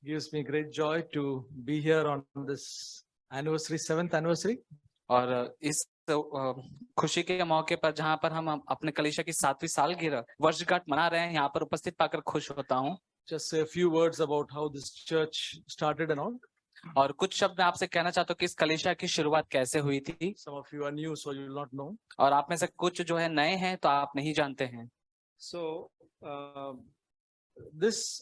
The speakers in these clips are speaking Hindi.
gives me great joy to be here on this anniversary, 7th anniversary. और इस खुशी के मौके पर जहाँ पर हम अपने कलीसिया की 7वीं सालगिरह वर्षगांठ मना रहे हैं, यहाँ पर उपस्थित पाकर खुश होता हूँ। Just say a few words about how this church started and all. और कुछ शब्द मैं आपसे कहना चाहता हूँ कि इस कलीसिया की शुरुआत कैसे हुई थी। Some of you are new, so you will not know. और आप में से कुछ जो है नए हैं तो आप नहीं जानते हैं। So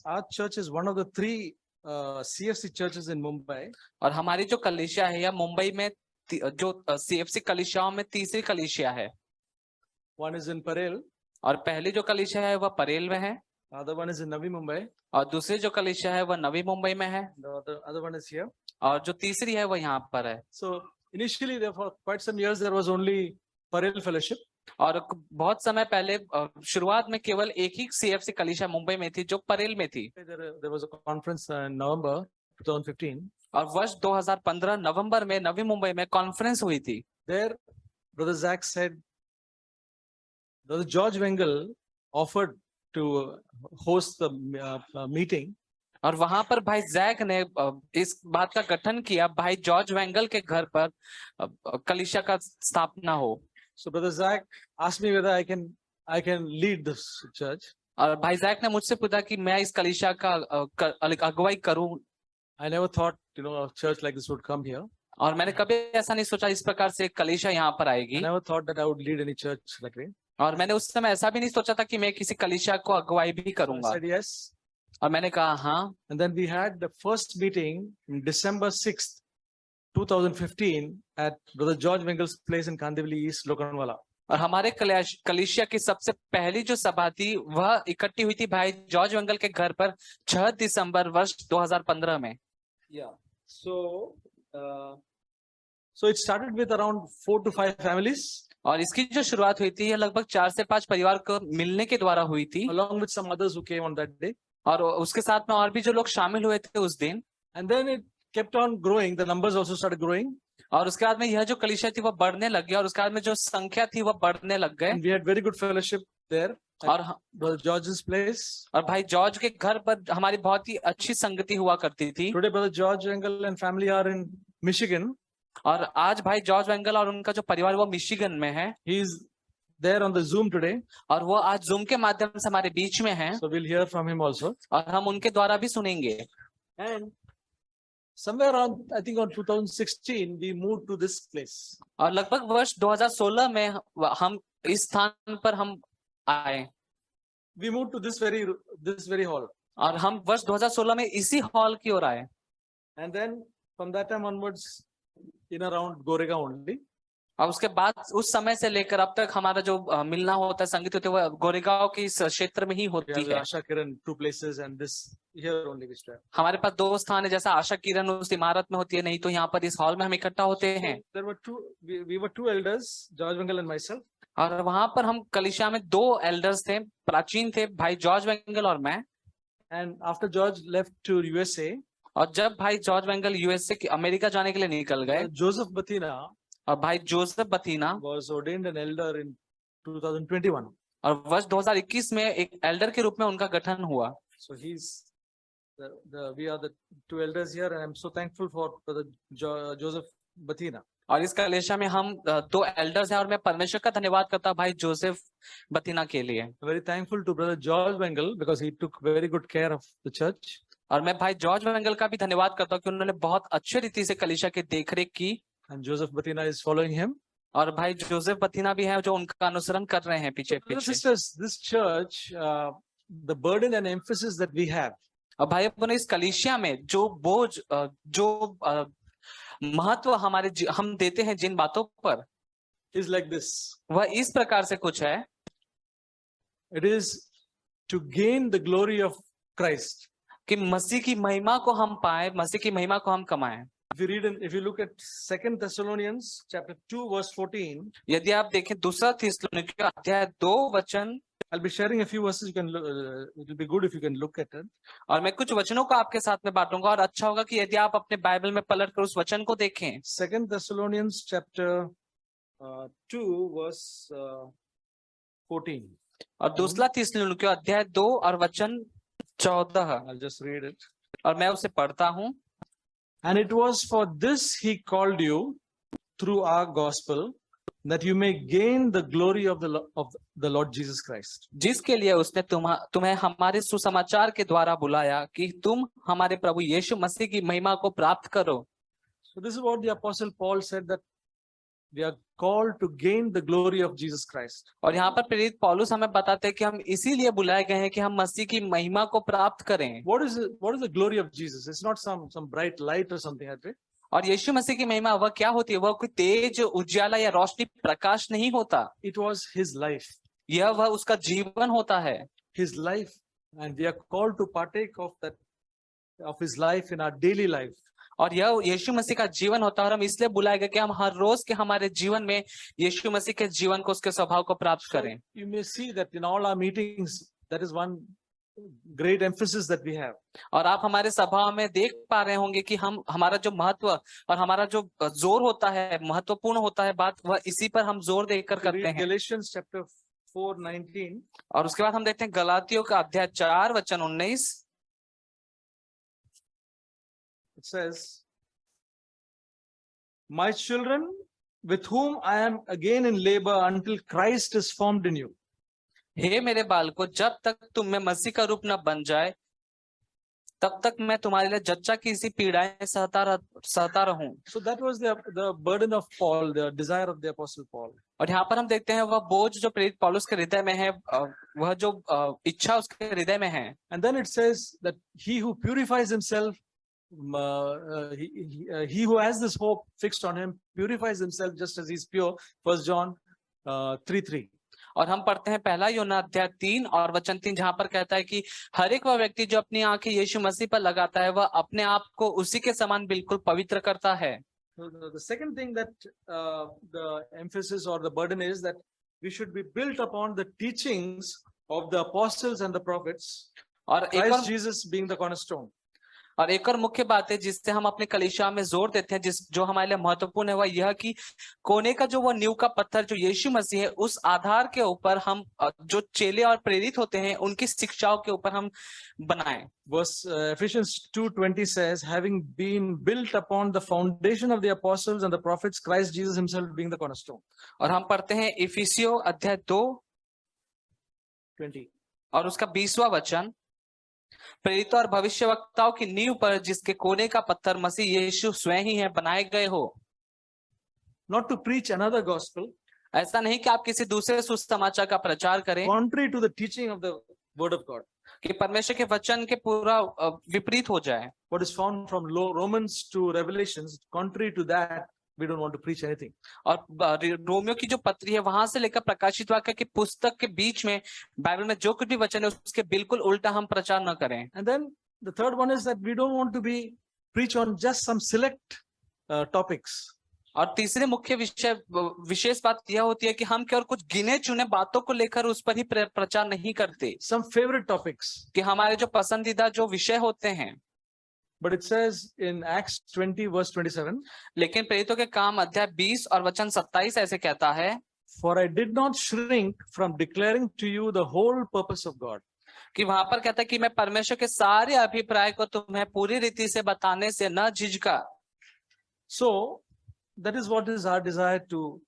our church is one of the three CFC churches in Mumbai. और हमारी जो कलीसिया है यह मुंबई में जो CFC कलीसियाओं में तीसरी कलीसिया है। One is in Parel. और पहली जो कलीसिया है वह परेल में है। Other one is in Navi Mumbai. और दूसरी जो कलीसिया है वह नवी मुंबई में है। The other one is here. और जो तीसरी है वह यहाँ पर है। So initially, there for quite some years there was only Parel Fellowship. और बहुत समय पहले शुरुआत में केवल एक ही CFC कलीसिया मुंबई में थी जो परेल में थी। There was a conference in November 2015. और वर्ष 2015 नवंबर में नवी मुंबई में कॉन्फ्रेंस हुई थी। There, Brother Zach said, Brother George Wengel offered to host the meeting. और वहां पर भाई जैक ने इस बात का गठन किया भाई जॉर्ज वेंगल के घर पर कलीसिया का स्थापना हो। So Brother Zach asked me whether I can lead this church. और भाई जैक ने मुझसे पूछा कि मैं इस कलीसिया का अगुवाई करूं। I never thought, a church like this would come here. और मैंने कभी ऐसा नहीं सोचा इस प्रकार से कलीसिया यहाँ पर आएगी। I never thought that I would lead any church that way. और मैंने उस समय ऐसा भी नहीं सोचा था कि मैं किसी कलीसिया को अगुवाई भी करूंगा। I said yes. और मैंने कहा हाँ। And then we had the first meeting in December 6th, 2015 at Brother George Wengel's place in Kandivali East, Lokanwala. और हमारे कलीसिया की सबसे पहली जो सभा थी वह इकट्ठी हुई थी भाई जॉर्ज वेंगल के घर पर 6 दिसंबर वर्ष 2015 में। Yeah. So it started with around 4 to 5 families. और इसकी जो शुरुआत हुई थी यह लगभग 4 से 5 परिवार को मिलने के द्वारा हुई थी। Along with some others who came on that day. और उसके साथ में और भी जो लोग शामिल हुए थे उस दिन। And then it kept on growing. The numbers also started growing. और उसके बाद में यह जो कलीसिया थी वह बढ़ने लग गया और उसके बाद में जो संख्या थी वह बढ़ने लग गए। And we had very good fellowship there. और Brother George's place. और भाई जॉर्ज के घर पर हमारी बहुत ही अच्छी संगति हुआ करती थी। Today Brother George Wengel and family are in Michigan. और आज भाई जॉर्ज वेंगल और उनका जो परिवार वो मिशिगन में है। He is there on the Zoom today. और वो आज जूम के माध्यम से हमारे बीच में है। So we'll hear from him also. और हम उनके द्वारा भी सुनेंगे। And somewhere around, I think on 2016, we moved to this place. और लगभग वर्ष 2016 में हम इस स्थान पर हम आए। We moved to this very hall. और हम वर्ष 2016 में इसी हॉल की ओर आए। And then from that time onwards, in around Goregaon only. और उसके बाद उस समय से लेकर अब तक हमारा जो मिलना होता है संगीत होते है वो गोरेगांव के इस क्षेत्र में ही होती है। Asha Kiran 2 places and this here only we stay. हमारे पास 2 स्थान है, जैसा आशा किरण उस इमारत में होती है, नहीं तो यहाँ पर इस हॉल में हम इकट्ठा होते हैं। There were we were 2 elders, George Wengel and myself. और वहां पर हम कलीसिया में 2 एल्डर्स थे, प्राचीन थे, भाई जॉर्ज वेंगल और मैं। And after George left to USA, और जब भाई जॉर्ज वेंगल USA अमेरिका जाने के लिए निकल गए, Joseph Batina और भाई Joseph बतीना was ordained an elder in 2021. और वर्ष 2021 में एक एल्डर के रूप में उनका गठन हुआ। So we are the 2 elders here, and I'm so thankful for Brother Joseph Batina. और इस कलीसिया में हम 2 एल्डर्स हैं और मैं परमेश्वर का धन्यवाद करता हूँ भाई जोसेफ बतीना के लिए। Very thankful to Brother George Wengel because he took very good care of the church. और मैं भाई जॉर्ज वेंगल का भी धन्यवाद करता हूँ कि उन्होंने बहुत अच्छे रीति से कलीसिया की देखरेख की। And Joseph Batina is following him. और भाई जोसेफ बतीना भी हैं जो उनका अनुसरण कर रहे हैं पीछे पीछे। Sisters, this church, the burden and emphasis that we have. और भाई अपने इस कलीसिया में जो बोझ जो महत्व हम देते हैं जिन बातों पर, is like this. वह इस प्रकार से कुछ है। It is to gain the glory of Christ. कि मसीह की महिमा को हम पाए, मसीह की महिमा को हम कमाएं। If you look at 2 Thessalonians chapter 2 verse 14, यदि आप देखें 2 थिस्सलुनीकियों अध्याय 2 वचन, I'll be sharing a few verses. You can it will be good if you can look at it. और मैं कुछ वचनों को आपके साथ में बांटूंगा और अच्छा होगा कि यदि आप अपने बाइबल में पलट कर उस वचन को देखें। 2 Thessalonians chapter 2 verse 14. और 2 थिस्सलुनीकियों अध्याय 2 और वचन 14। I'll just read it. और मैं उसे पढ़ता हूँ। And it was for this he called you through our gospel, that you may gain the glory of the Lord Jesus Christ. जिसके लिए उसने तुम्हें हमारे सुसमाचार के द्वारा बुलाया कि तुम हमारे प्रभु यीशु मसीह की महिमा को प्राप्त करो। So this is what the Apostle Paul said, that we are called to gain the glory of Jesus Christ. और यहाँ पर प्रेरित पौलुस हमें बताते हैं कि हम इसीलिए बुलाए गए हैं कि हम मसीह की महिमा को प्राप्त करें। What is the glory of Jesus? It's not some bright light or something like that. और यीशु मसीह की महिमा वह क्या होती है? वह कोई तेज उज्याला या रोशनी प्रकाश नहीं होता। It was his life. यह वह उसका जीवन होता है। His life, and we are called to partake of his life in our daily life. और यह यीशु मसीह का जीवन होता है और हम इसलिए बुलाए गए कि हम हर रोज के हमारे जीवन में यीशु मसीह के जीवन को, उसके स्वभाव को प्राप्त करें। You may see that in all our meetings, that is one great emphasis that we have. और आप हमारे सभा में देख पा रहे होंगे कि हमारा जो महत्व और हमारा जो जोर होता है, महत्वपूर्ण होता है बात, वह इसी पर हम जोर देकर करते हैं। Galatians chapter 4:19. और उसके बाद हम देखते हैं गलातियों का अध्याय 4 वचन 19। It says, "My children, with whom I am again in labor until Christ is formed in you." हे मेरे बालकों, जब तक तुम में मसीह का रूप न बन जाए तब तक मैं तुम्हारे लिए जच्चा की इसी पीड़ाएं सहता रहूं। So that was the burden of Paul, the desire of the Apostle Paul. और यहाँ पर हम देखते हैं वह बोझ जो प्रेरित पौलुस के हृदय में है, वह जो इच्छा उसके हृदय में है। And then it says that he who purifies himself, he who has this hope fixed on him, purifies himself just as he's pure. 1 John 3:3. और हम पढ़ते हैं पहला यूहन्ना अध्याय 3 और वचन 3, जहां पर कहता है कि हर एक वह व्यक्ति जो अपनी आंखें यीशु मसीह पर लगाता है, वह अपने आप को उसी के समान बिल्कुल पवित्र करता है। So the second thing that the emphasis or the burden is that we should be built upon the teachings of the apostles and the prophets, और Christ Jesus being the cornerstone. और एक और मुख्य बात है जिससे हम अपने कलीसिया में जोर देते हैं, जो हमारे लिए महत्वपूर्ण है, वह यह कि कोने का जो वो नींव का पत्थर जो यीशु मसीह है, उस आधार के ऊपर हम जो चेले और प्रेरित होते हैं उनकी शिक्षाओं के ऊपर हम बनाएं। Verse Ephesians 2:20 says, having been built upon the foundation of the apostles and the prophets, Christ Jesus himself being the cornerstone. और हम पढ़ते हैं इफिसियों अध्याय 2:20 और उसका 20वां वचन, प्रेरितों और भविष्यवक्ताओं की नींव पर जिसके कोने का पत्थर मसीह यीशु स्वयं ही है बनाए गए हो। Not to preach another gospel, ऐसा नहीं कि आप किसी दूसरे सुसमाचार का प्रचार करें contrary to the teaching of the word of God. कि परमेश्वर के वचन के पूरा विपरीत हो जाए। What is found from Romans to Revelations, contrary to that, we don't want to preach anything. और रोमियो की जो पत्री है वहां से लेकर प्रकाशित वाक्य की पुस्तक के बीच में बाइबल में जो कुछ भी वचन है उसके बिल्कुल उल्टा हम प्रचार न करें। And then the third one is that we don't want to be preach on just some select topics. और तीसरे मुख्य विशेष बात यह होती है कि हम केवल कुछ गिने चुने बातों को लेकर उस पर ही प्रचार नहीं करते, Some favorite topics. कि हमारे जो पसंदीदा जो विषय होते हैं। But it says in Acts 20 verse 27, लेकिन प्रेरितों के काम अध्याय 20 और वचन 27 ऐसे कहता है, for I did not shrink from declaring to you the whole purpose of God. कि वहां पर कहता है कि मैं परमेश्वर के सारे अभिप्राय को तुम्हें पूरी रीति से बताने से न झिझका। So that is what is our desire, to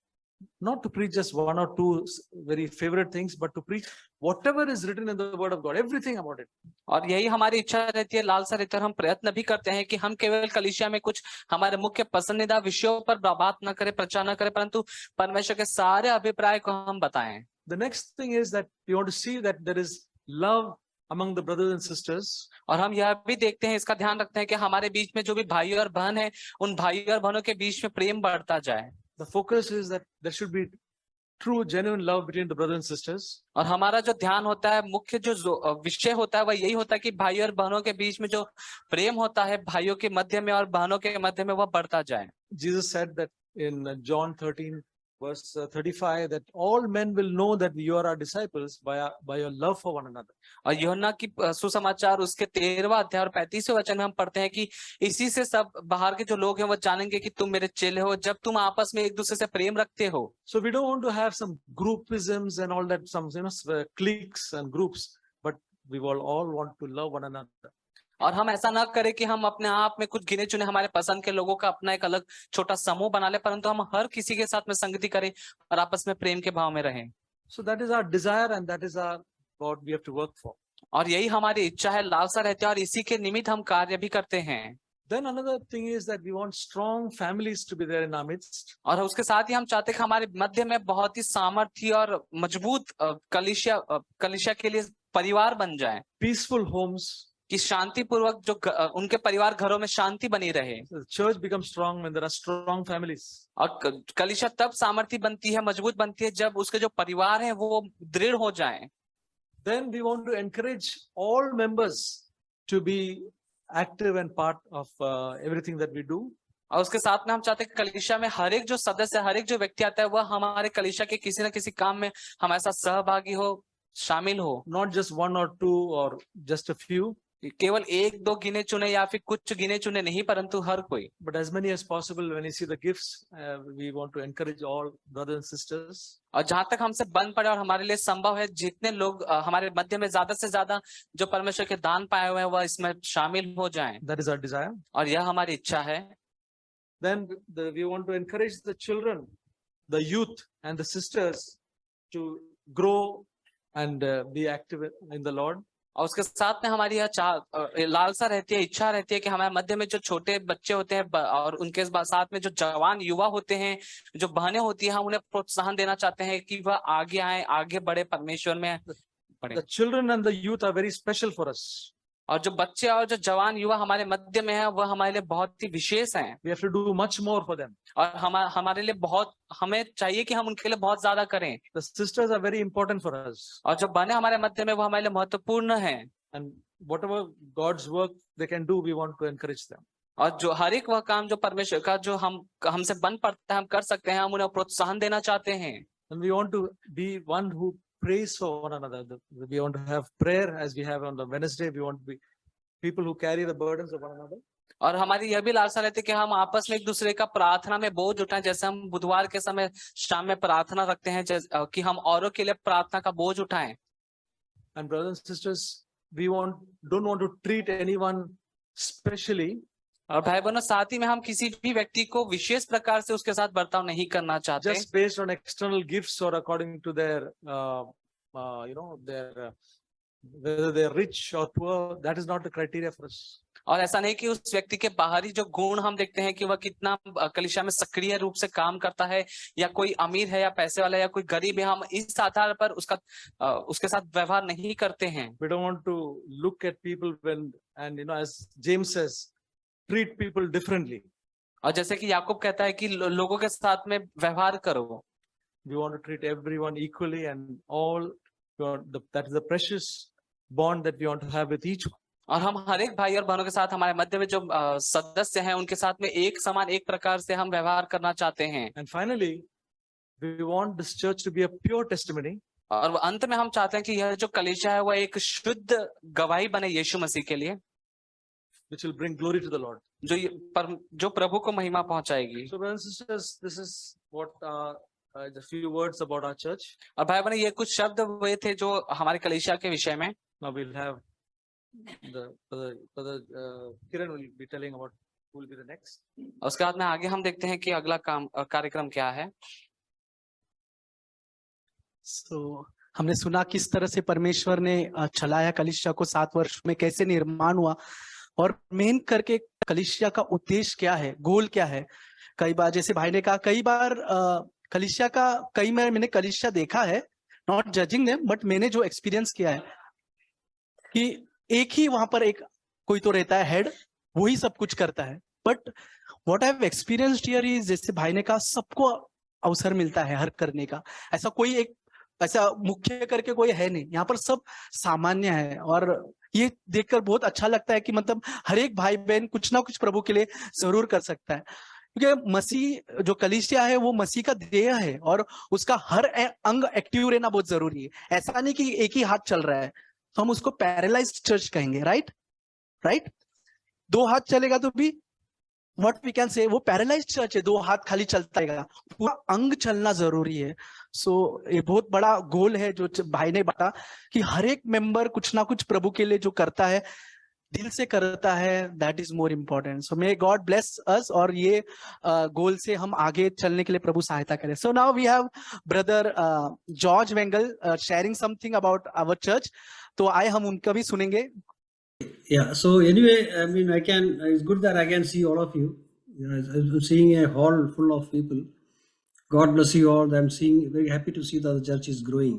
not to preach just one or two very favorite things, but to preach whatever is written in the word of God, everything about it. और यही हमारी इच्छा रहती है, लालसा रहती है, और हम प्रयत्न भी करते हैं कि हम केवल कलीसिया में कुछ हमारे मुख्य पसंदीदा विषयों पर बात न करें, प्रचार न करें, परंतु परमेश्वर के सारे अभिप्राय को हम बताएं। The next thing is that we want to see that there is love among the brothers and sisters. और हम यह भी देखते हैं, इसका ध्यान रखते हैं कि हमारे बीच में जो भी भाई और बहन है, उन भाई और बहनों के बीच में प्रेम बढ़ता जाए। The focus is that there should be true, genuine love between the brothers and sisters. और हमारा जो ध्यान होता है, मुख्य जो विषय होता है, वह यही होता है कि भाई और बहनों के बीच में जो प्रेम होता है, भाइयों के मध्य में और बहनों के मध्य में, वह बढ़ता जाए। Jesus said that in John 13 verse 35, that all men will know that you are our disciples by your love for one another. और यूहन्ना की सुसमाचार उसके 13वां अध्याय और 35वें वचन में हम पढ़ते हैं कि इसी से सब बाहर के जो लोग हैं वो जानेंगे कि तुम मेरे चेले हो, जब तुम आपस में एक दूसरे से प्रेम रखते हो। So we don't want to have some groupisms and all that, some cliques and groups, but we will all want to love one another. और हम ऐसा ना करें कि हम अपने आप में कुछ गिने चुने हमारे पसंद के लोगों का अपना एक अलग छोटा समूह बना ले, परंतु हम हर किसी के साथ में संगति करें और आपस में प्रेम के भाव में रहें। So that is our desire and that is our what we have to work for. और यही हमारी इच्छा है, लालसा रहती है, और इसी के निमित्त हम कार्य भी करते हैं। Then another thing is that we want strong families to be there in our midst. और उसके साथ ही हम चाहते हैं कि हमारे मध्य में बहुत ही सामर्थ्य और मजबूत कलीसिया के लिए परिवार बन जाए, Peaceful homes. कि शांतिपूर्वक जो उनके परिवार घरों में शांति बनी रहे। The church becomes strong when there are strong families. और कलीसिया तब सामर्थ्य बनती है, मजबूत बनती है, जब उसके जो परिवार हैं वो दृढ़ हो जाएं। Then we want to encourage all members to be active and part of everything that we do. और उसके साथ में हम चाहते हैं कि कलीसिया में हर एक जो सदस्य, हर एक जो व्यक्ति आता है, वह हमारे कलीसिया के किसी न किसी काम में हमारे साथ सहभागी हो, शामिल हो। Not just one or two or just a few, केवल एक दो गिने चुने या फिर कुछ गिने चुने नहीं, परंतु हर कोई। but as many as possible. When you see the gifts, we want to encourage all brothers and sisters. और जहां तक हमसे बन पड़े और हमारे लिए संभव है, जितने लोग हमारे मध्य में ज्यादा से ज्यादा जो परमेश्वर के दान पाए हुए हैं वह इसमें शामिल हो जाएं। That is our desire. और यह हमारी इच्छा है। Then we want to encourage the children, the youth and the sisters to grow and be active in the Lord. और उसके साथ में हमारी यह लालसा रहती है, इच्छा रहती है कि हमारे मध्य में जो छोटे बच्चे होते हैं और उनके साथ में जो जवान युवा होते हैं, जो बहनें होती हैं, हम उन्हें प्रोत्साहन देना चाहते हैं कि वह आगे आए, आगे बढ़े, परमेश्वर में बढ़े। The children and the youth are very special for us. और जो बच्चे और जो जवान युवा हमारे मध्य में है, वह हमारे लिए बहुत ही विशेष हैं। We have to do much more for them. और हमारे लिए बहुत, हमें चाहिए कि हम उनके लिए बहुत ज्यादा करें। The sisters are very important for us. और जो बहनें हमारे मध्य में, वो हमारे लिए महत्वपूर्ण हैं। And whatever God's work they can do, we want to encourage them. और जो हर एक वह काम जो परमेश्वर का जो हमसे बन पड़ता है, हम कर सकते हैं, हम उन्हें प्रोत्साहन देना चाहते हैं। And we want to be one who prays for one another. We want to have prayer as we have on the Wednesday. We want to be people who carry the burdens of one another. और हमारी यह भी लालसा रहती है कि हम आपस में एक दूसरे का प्रार्थना में बोझ उठाएं, जैसे हम बुधवार के समय शाम में प्रार्थना रखते हैं, कि हम औरों के लिए प्रार्थना का बोझ उठाएं। And brothers and sisters, we don't want to treat anyone specially. और भाई बहनों, साथ ही में हम किसी भी व्यक्ति को विशेष प्रकार से उसके साथ बर्ताव नहीं करना चाहते। Just based on external gifts or according to their, their whether they're rich or poor. That is not the criteria for us. और ऐसा नहीं कि उस व्यक्ति के बाहरी जो गुण हम देखते हैं कि वह कितना कलीसिया में सक्रिय रूप से काम करता है, या कोई अमीर है या पैसे वाला है या कोई गरीब है, हम इस आधार पर उसके साथ व्यवहार नहीं करते हैं। We don't want to look at people and as James says, treat people differently. और जैसे कि याकूब कहता है कि लोगों के साथ में व्यवहार करो। We want to treat everyone equally and all. That is the precious bond that we want to have with each one. और हम हर एक भाई और बहनों के साथ, हमारे मध्य में जो सदस्य हैं, उनके साथ में एक समान, एक प्रकार से हम व्यवहार करना चाहते हैं। And finally, we want this church to be a pure testimony. और अंत में हम चाहते हैं कि यह जो कलीसिया है वह एक शुद्ध गवाही बने यीशु मसीह के लिए, which will bring glory to the Lord. जो प्रभु को महिमा पहुंचाएगी। So brothers and sisters, this is what the few words about our church. और भाई बहन, ये कुछ शब्द हुए थे जो हमारे कलीसिया के विषय में। Now we'll have the Kiran will be telling about who will be the next. उसके बाद में आगे हम देखते हैं कि अगला कार्यक्रम क्या है। हमने सुना किस तरह से परमेश्वर ने चलाया कलीसिया को 7 वर्ष में, कैसे निर्माण हुआ, और मेन करके कलीसिया का उद्देश्य क्या है, गोल क्या है। कई बार जैसे भाई ने कहा, कई बार कलीसिया का मैंने कलीसिया देखा है, नॉट जजिंग देम, बट मैंने जो एक्सपीरियंस किया है कि एक ही वहां पर एक कोई तो रहता है हेड, वही सब कुछ करता है। But what I have experienced here is, जैसे भाई ने कहा, सबको अवसर मिलता है हर करने का। ऐसा कोई एक ऐसा मुख्य करके कोई है नहीं, यहाँ पर सब सामान्य है। और ये देखकर बहुत अच्छा लगता है कि मतलब हर एक भाई बहन कुछ ना कुछ प्रभु के लिए जरूर कर सकता है, क्योंकि मसीह जो कलीसिया है वो मसीह का देह है और उसका हर अंग एक्टिव रहना बहुत जरूरी है। ऐसा नहीं कि एक ही हाथ चल रहा है, तो हम उसको पैरालाइज्ड चर्च कहेंगे। राइट 2 हाथ चलेगा तो भी व्हाट वी कैन से वो पैरालाइज्ड चर्च है, 2 हाथ खाली चलता रहेगा, पूरा अंग चलना जरूरी है। सो ये बहुत बड़ा गोल है जो भाई ने बताया कि हर एक मेंबर कुछ ना कुछ प्रभु के लिए जो करता है, दिल से करता है, that is more important. So may God bless us, और ये गोल से हम आगे चलने के लिए प्रभु सहायता करें. So now we have brother George Vengal sharing something about our church. तो आए हम उनका भी सुनेंगे. Yeah, so anyway, I mean, it's good that I can see all of you. I'm seeing a hall full of people. God bless you all. I'm very happy to see that the church is growing.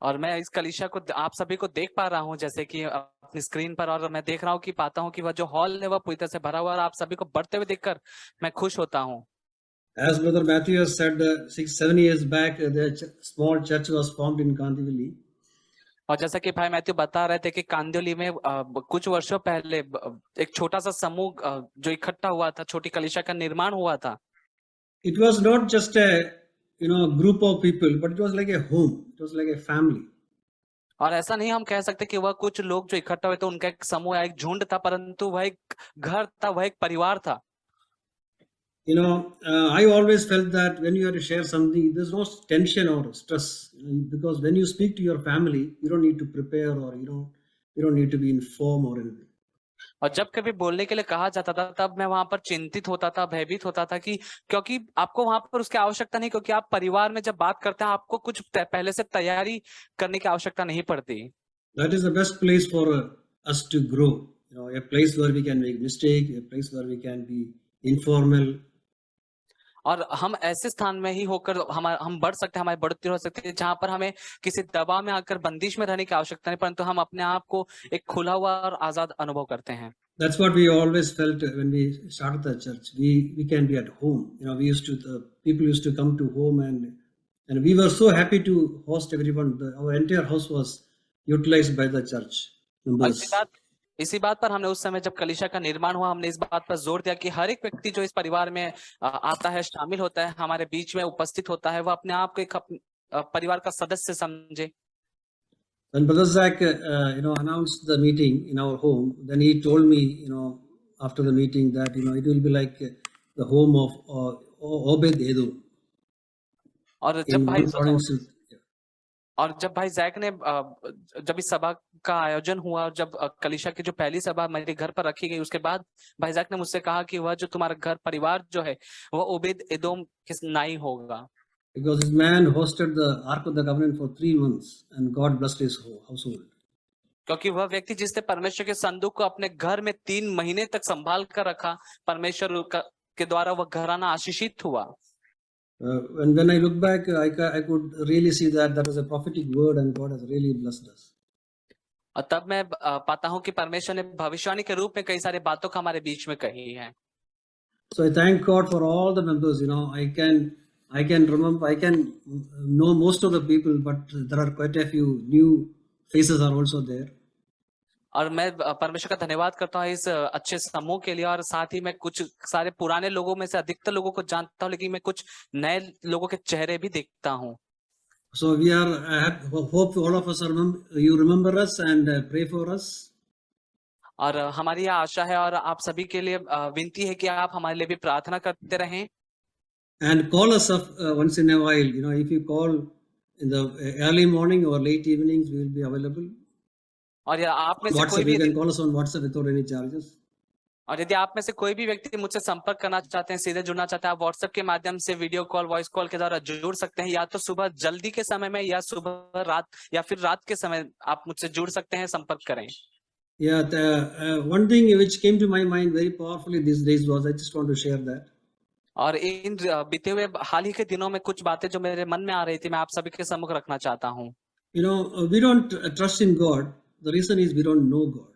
और मैं इस कलीसिया को आप सभी को देख पा रहा हूँ जैसे कि अपनी स्क्रीन पर, और मैं देख रहा हूँ कि पाता हूँ कि वह जो हॉल है वह पूरी तरह से भरा हुआ है, और आप सभी को बढ़ते हुए देखकर मैं खुश होता हूँ. As Brother Matthew has said, 6-7 years back, the small church was formed in Kandivali. और जैसा कि भाई मैथ्यू बता रहे थे कि कांदिवली में कुछ वर्षों पहले एक छोटा सा समूह जो इकट्ठा हुआ था, छोटी कलीसिया का निर्माण हुआ था. It was not just a group of people, but it was like a home. It was like a family. और ऐसा नहीं हम कह सकते कि वह कुछ लोग जो इकट्ठा हुए थे उनका एक समूह, एक झुंड था, परंतु वह एक घर था, वह एक परिवार था. I always felt that when you have to share something, there's no tension or stress, because when you speak to your family, you don't need to prepare, or you don't need to be informed or anything. और जब कभी बोलने के लिए कहा जाता था तब मैं वहां पर चिंतित होता था, भयभीत होता था कि क्योंकि आपको वहां पर उसकी आवश्यकता नहीं, क्योंकि आप परिवार में जब बात करते हैं आपको कुछ पहले से तैयारी करने की आवश्यकता नहीं पड़ती. That is the best place for us to grow. A place where we can make mistake, a place where we can be informal. और हम ऐसे स्थान में ही होकर हम बढ़ सकते हैं, हमारी बढ़ोतरी हो सकती है जहां पर हमें किसी दबाव में आकर बंदिश में रहने की आवश्यकता नहीं, परंतु हम अपने आप को एक खुला हुआ और आजाद अनुभव करते हैं. That's what we always felt when we started the church. We can be at home. People used to come to home, and we were so happy to host everyone. Our entire house was utilized by the church members. इसी बात पर हमने उस समय जब कलीसिया का निर्माण हुआ, हमने इस बात पर जोर दिया कि हर एक व्यक्ति जो इस परिवार में आता है, शामिल होता है, हमारे बीच में उपस्थित होता है, वह अपने आप को एक परिवार का सदस्य समझे. When Brother Zach, announced the meeting in our home, then he told me, after the meeting that, it will be like the home of Obed Edom. और जब भाई जैक ने जब इस सभा का आयोजन हुआ, जब कलीसिया की जो पहली सभा मेरे घर पर रखी गई, उसके बाद भाई जैक ने मुझसे कहा कि वह जो तुम्हारा घर परिवार जो है वह ओबेद एदोम के नाई होगा. Because this man hosted the Ark of the Covenant for 3 months, and God blessed his household. क्योंकि वह व्यक्ति जिसने परमेश्वर के संदूक को अपने घर में 3 महीने तक संभाल कर रखा, परमेश्वर के द्वारा वह घराना आशीषित हुआ. When I look back, I could really see that was a prophetic word, and God has really blessed us. और तब मैं पाता हूँ कि परमेश्वर ने भविष्यवाणी के रूप में कई सारे बातों का हमारे बीच में कही है. So I thank God for all the members. I can remember, I can know most of the people, but there are quite a few new faces are also there. और मैं परमेश्वर का धन्यवाद करता हूँ इस अच्छे समूह के लिए, और साथ ही मैं कुछ सारे पुराने लोगों में से अधिकतर लोगों को जानता हूँ, लेकिन मैं कुछ नए लोगों के चेहरे भी देखता हूँ. So we hope all of us you remember us and pray for us. और हमारी यह आशा है और आप सभी के लिए विनती है कि आप हमारे लिए भी प्रार्थना करते रहें. And call us up once in a while. If you call in the early morning or late evenings, we will be available. और आप में से कोई भी, you can call us on WhatsApp without any charges. और यदि आप में से कोई भी व्यक्ति मुझसे संपर्क करना चाहते हैं, सीधे जुड़ना चाहते हैं, आप व्हाट्सएप के माध्यम से वीडियो कॉल, वॉइस कॉल के द्वारा जुड़ सकते हैं, या तो सुबह जल्दी के समय में, या सुबह रात, या फिर रात के समय आप मुझसे जुड़ सकते हैं. संपर्क करें. One thing which came to my mind very powerfully these days was, I just want to share that. और इन बीते हुए हाल ही के दिनों में कुछ बातें जो मेरे मन में आ रही थी, मैं आप सभी के सम्मुख रखना चाहता हूँ. We don't trust in God. The reason is we don't know God.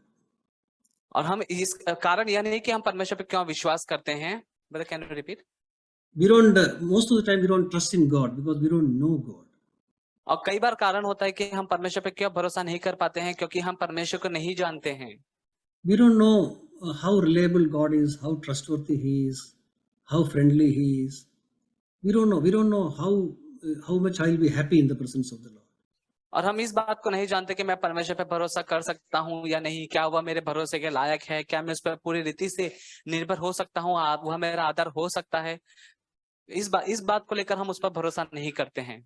और हम इस कारण यह नहीं कि हम परमेश्वर पे क्यों विश्वास करते हैं. Brother, can you repeat? Most of the time we don't trust in God because we don't know God. और कई बार कारण होता है कि हम परमेश्वर पे क्यों भरोसा नहीं कर पाते हैं, क्योंकि हम परमेश्वर को नहीं जानते हैं. We don't know how reliable God is, how trustworthy He is, how friendly He is. We don't know how much I'll be happy in the presence of the Lord. और हम इस बात को नहीं जानते कि मैं परमेश्वर पे भरोसा कर सकता हूँ या नहीं, क्या वह मेरे भरोसे के लायक है, क्या मैं उस पर पूरी रीति से निर्भर हो सकता हूँ, वह मेरा आदर हो सकता है. इस बात को लेकर हम उस पर भरोसा नहीं करते हैं.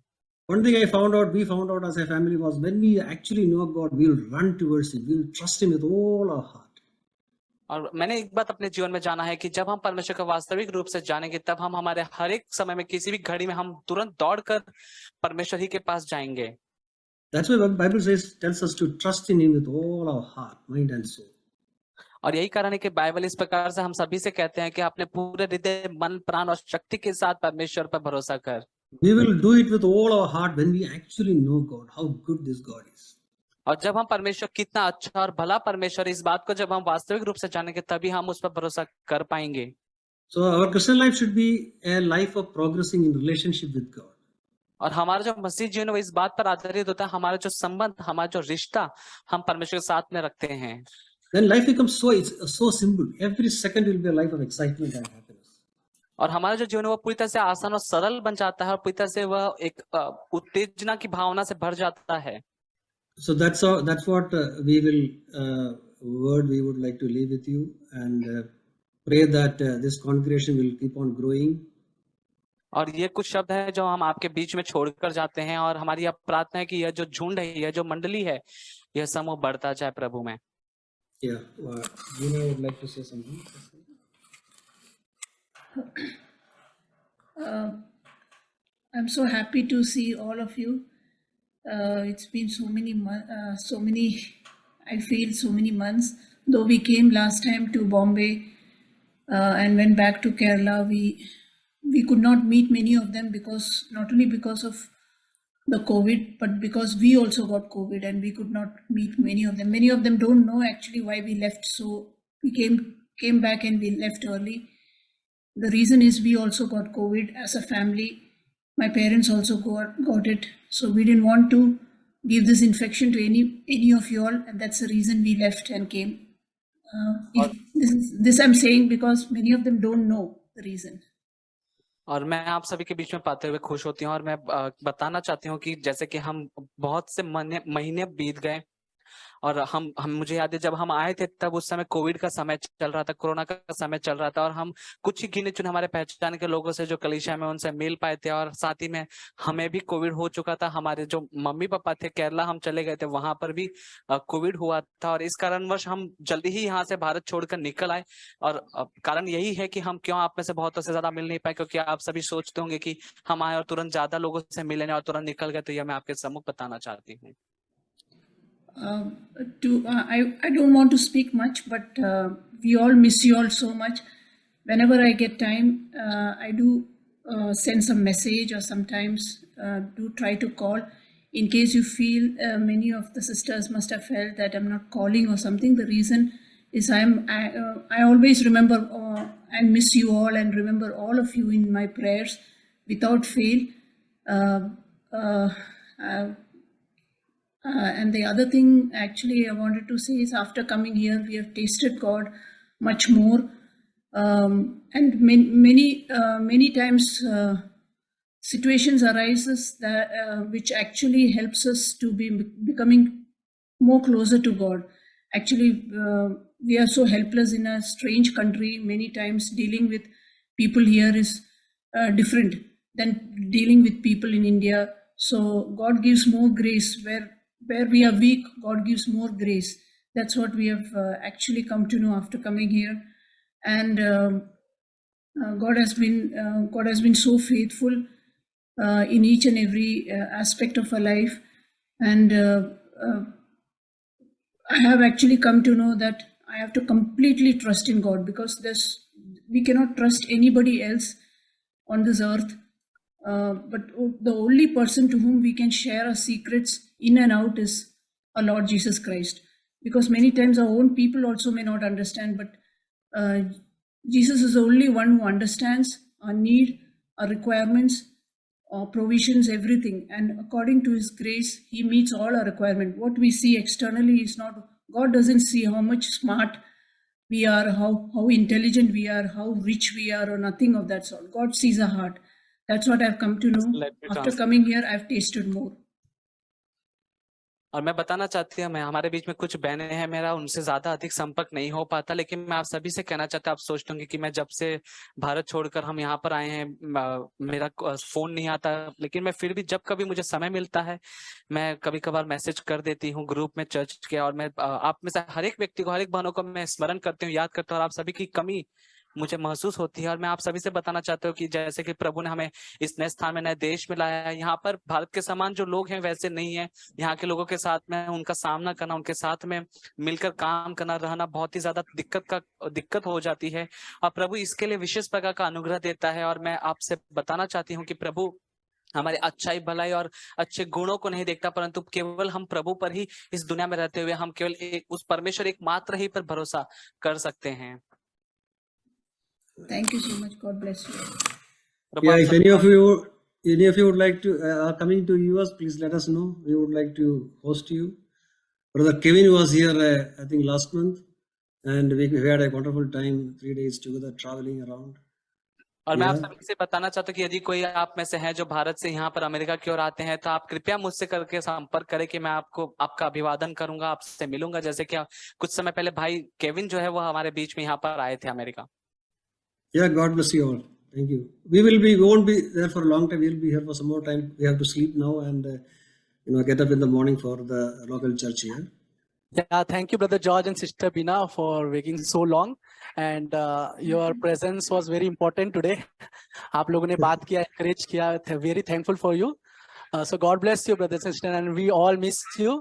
One thing we found out as a family was when we actually know God, we'll run towards Him. We'll trust Him with all our heart. और मैंने एक बात अपने जीवन में जाना है कि जब हम परमेश्वर को वास्तविक रूप से जानेंगे तब हम हमारे हर एक समय में किसी भी घड़ी में हम तुरंत दौड़कर परमेश्वर ही के पास जाएंगे. That's why the Bible tells us to trust in Him with all our heart, mind and soul. और यही कारण है कि बाइबल इस प्रकार से हम सभी से कहते हैं कि अपने पूरे हृदय, मन, प्राण और शक्ति के साथ परमेश्वर पर भरोसा कर. We will do it with all our heart when we actually know God, how good this God is. और जब हम परमेश्वर कितना अच्छा और भला परमेश्वर, इस बात को जब हम वास्तविक रूप से जानेंगे तभी हम उस पर भरोसा कर पाएंगे. So our Christian life should be a life of progressing in relationship with God. और हमारा जो मसीह जीवन है वो इस बात पर आधारित होता है, हमारा जो संबंध, हमारा जो रिश्ता हम परमेश्वर के साथ में रखते हैं. Then life becomes so simple. Every second will be a life of excitement and happiness. और हमारा जो जीवन है वो पूरी तरह से आसान और सरल बन जाता है और पूरी तरह से वह एक उत्तेजना की भावना से भर जाता है. So that's what we would like to leave with you, and pray that this congregation will keep on growing. और ये कुछ शब्द है जो हम आपके बीच में छोड़कर जाते हैं और हमारी अब प्रार्थना है कि यह जो झुंड है, यह जो मंडली है, यह समूह बढ़ता जाए प्रभु में. Yeah, Gina would like to say something. I'm so happy to see all of you. It's been so many, I feel so many months. Though we came last time to Bombay and went back to Kerala, we could not meet many of them because not only because of the COVID, but because we also got COVID and we could not meet many of them. Many of them don't know actually why we left. So we came back and we left early. The reason is we also got COVID as a family. My parents also got it. So we didn't want to give this infection to any of you all, and that's the reason we left and came. This I'm saying because many of them don't know the reason. और मैं आप सभी के बीच में पाते हुए खुश होती हूँ और मैं बताना चाहती हूँ कि जैसे कि हम बहुत से महीने बीत गए और हम मुझे याद है जब हम आए थे तब उस समय कोविड का समय चल रहा था, कोरोना का समय चल रहा था और हम कुछ ही गिने चुने हमारे पहचान के लोगों से जो कलीसिया में उनसे मिल पाए थे और साथ ही में हमें भी कोविड हो चुका था. हमारे जो मम्मी पापा थे केरला हम चले गए थे, वहां पर भी कोविड हुआ था और इस कारणवश हम जल्दी ही यहाँ से भारत छोड़कर निकल आए. और कारण यही है कि हम क्यों आप में से बहुतों से ज्यादा मिल नहीं पाए, क्योंकि आप सभी सोचते होंगे कि हम आए और तुरंत ज्यादा लोगों से मिले और तुरंत निकल गए. तो यह मैं आपके सम्मुख बताना चाहती हूँ. I don't want to speak much, but we all miss you all so much. Whenever I get time, I do send some message or sometimes do try to call. In case you feel many of the sisters must have felt that I'm not calling or something, the reason is I always remember and miss you all and remember all of you in my prayers without fail. And the other thing actually I wanted to say is after coming here, we have tasted God much more. And many times situations arises that which actually helps us to be becoming more closer to God. Actually, we are so helpless in a strange country. Many times dealing with people here is different than dealing with people in India. So God gives more grace where we are weak. God gives more grace. That's what we have actually come to know after coming here. And God has been so faithful in each and every aspect of our life. And I have actually come to know that I have to completely trust in God, because we cannot trust anybody else on this earth. But the only person to whom we can share our secrets in and out is our Lord Jesus Christ. Because many times our own people also may not understand, but Jesus is the only one who understands our need, our requirements, our provisions, everything. And according to His grace, He meets all our requirements. What we see externally is not, God doesn't see how much smart we are, how intelligent we are, how rich we are, or nothing of that sort. God sees our heart. That's what I've come to know. After coming here, I've tasted more. और मैं बताना चाहती हूँ, मैं हमारे बीच में कुछ बहनें हैं, मेरा उनसे ज्यादा अधिक संपर्क नहीं हो पाता, लेकिन मैं आप सभी से कहना चाहता हूँ, आप सोचते होंगे कि मैं जब से भारत छोड़कर हम यहाँ पर आए हैं मेरा फोन नहीं आता, लेकिन मैं फिर भी जब कभी मुझे समय मिलता है मैं कभी कभार मैसेज कर देती हूँ ग्रुप में चर्च के, और मैं आप में से हर एक व्यक्ति को, हर एक बहनों को मैं स्मरण करती हूँ, याद करता हूँ, और आप सभी की कमी मुझे महसूस होती है। और मैं आप सभी से बताना चाहता हूँ कि जैसे कि प्रभु ने हमें इस नए स्थान में, नए देश में लाया है, यहाँ पर भारत के समान जो लोग हैं वैसे नहीं है। यहाँ के लोगों के साथ में उनका सामना करना, उनके साथ में मिलकर काम करना, रहना बहुत ही ज्यादा दिक्कत हो जाती है, और प्रभु इसके लिए विशेष प्रकार का अनुग्रह देता है। और मैं आपसे बताना चाहती हूँ कि प्रभु हमारे अच्छाई, भलाई और अच्छे गुणों को नहीं देखता, परंतु केवल हम प्रभु पर ही इस दुनिया में रहते हुए हम केवल उस परमेश्वर एक मात्र ही पर भरोसा कर सकते हैं। Thank you so much. God bless you. Prabhu Yeah, आप if सबको any of you would like to are coming to US, please let us know. We would like to host you. Brother Kevin was here, I think last month, and we had a wonderful time, 3 days together traveling around. और मैं आप Yeah. सभी से बताना चाहता हूँ कि यदि कोई आप में से है जो भारत से यहाँ पर अमेरिका की ओर आते हैं, तो आप कृपया मुझसे करके संपर्क करें कि मैं आपको आपका अभिवादन करूंगा, आपसे मिलूंगा। जैसे कि कुछ समय पहले भाई केविन जो है वो हमारे बीच में यहाँ पर आए थे America. Yeah, God bless you all. Thank you. We won't be there for a long time. We'll be here for some more time. We have to sleep now and get up in the morning for the local church here. Yeah, thank you, Brother George and Sister Bina, for waiting so long. And your presence was very important today. आप लोगों ने बात किया, encourage किया. Very thankful for you. So God bless you, brother and sister, and we all miss you.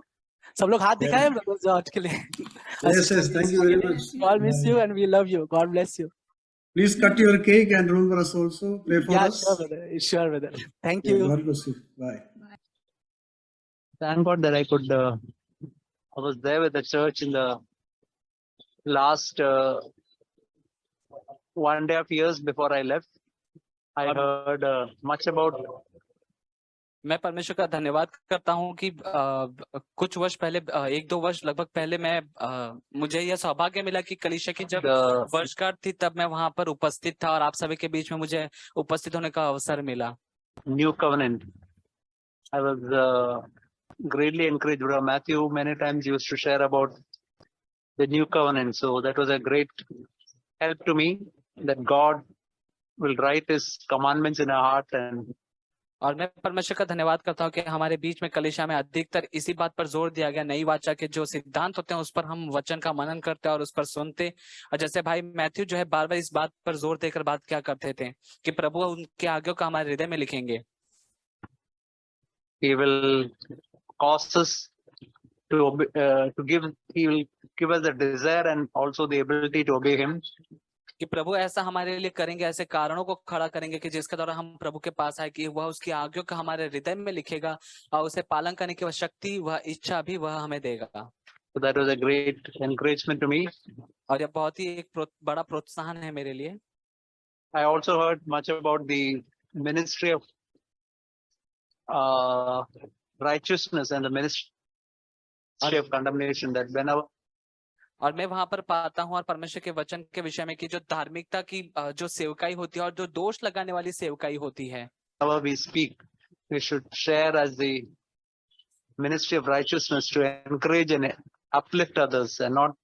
सब लोग हाथ दिखाए Brother George के लिए. Yes, thank you very much. We all miss you and we love you. God bless you. Please cut your cake and remember us also. Pray for Yeah, us. sure, brother. Sure, brother. Thank Yeah, you. God bless you. Bye. Thank God that I was there with the church in the last 1.5 years before I left. I heard much about मैं परमेश्वर का धन्यवाद करता हूँ कि कुछ वर्ष पहले, 1-2 वर्ष लगभग पहले मुझे यह सौभाग्य मिला कि कलीसिया की जब the वर्षगांठ थी, तब मैं वहां पर उपस्थित था और आप सभी के बीच में मुझे उपस्थित होने का अवसर मिला। new covenant. I was greatly encouraged. Brother Matthew many times used to share about the new covenant. So that was a great help to me, that God will write his commandments in our heart. And और मैं परमेश्वर का धन्यवाद करता हूँ कि हमारे बीच में कलीसिया में अधिकतर इसी बात पर जोर दिया गया, नई वाचा के जो सिद्धांत होते हैं उस पर हम वचन का मनन करते हैं और उस पर सुनते। और जैसे भाई मैथ्यू जो है बार बार इस बात पर जोर देकर बात क्या करते थे कि प्रभु उनके आज्ञा को हमारे हृदय में लिखेंगे। he will cause us to obey, he will give us the desire and also the ability to obey him. कि प्रभु ऐसा हमारे लिए करेंगे, ऐसे कारणों को खड़ा करेंगे कि जिसके द्वारा हम प्रभु के पास आए, कि वह उसकी आज्ञा को हमारे हृदय में लिखेगा और उसे पालन करने की वह शक्ति, वह इच्छा भी वह हमें देगा। So that was a great encouragement to me. और यह बहुत ही एक बड़ा प्रोत्साहन है मेरे लिए। I also heard much about the ministry of righteousness and the ministry of condemnation, that whenever और मैं वहां पर पाता हूँ और परमेश्वर के वचन के विषय में कि जो धार्मिकता की जो सेवकाई होती है और जो दोष लगाने वाली सेवकाई होती है, we speak, we should share as the ministry of righteousness to encourage and uplift others and not.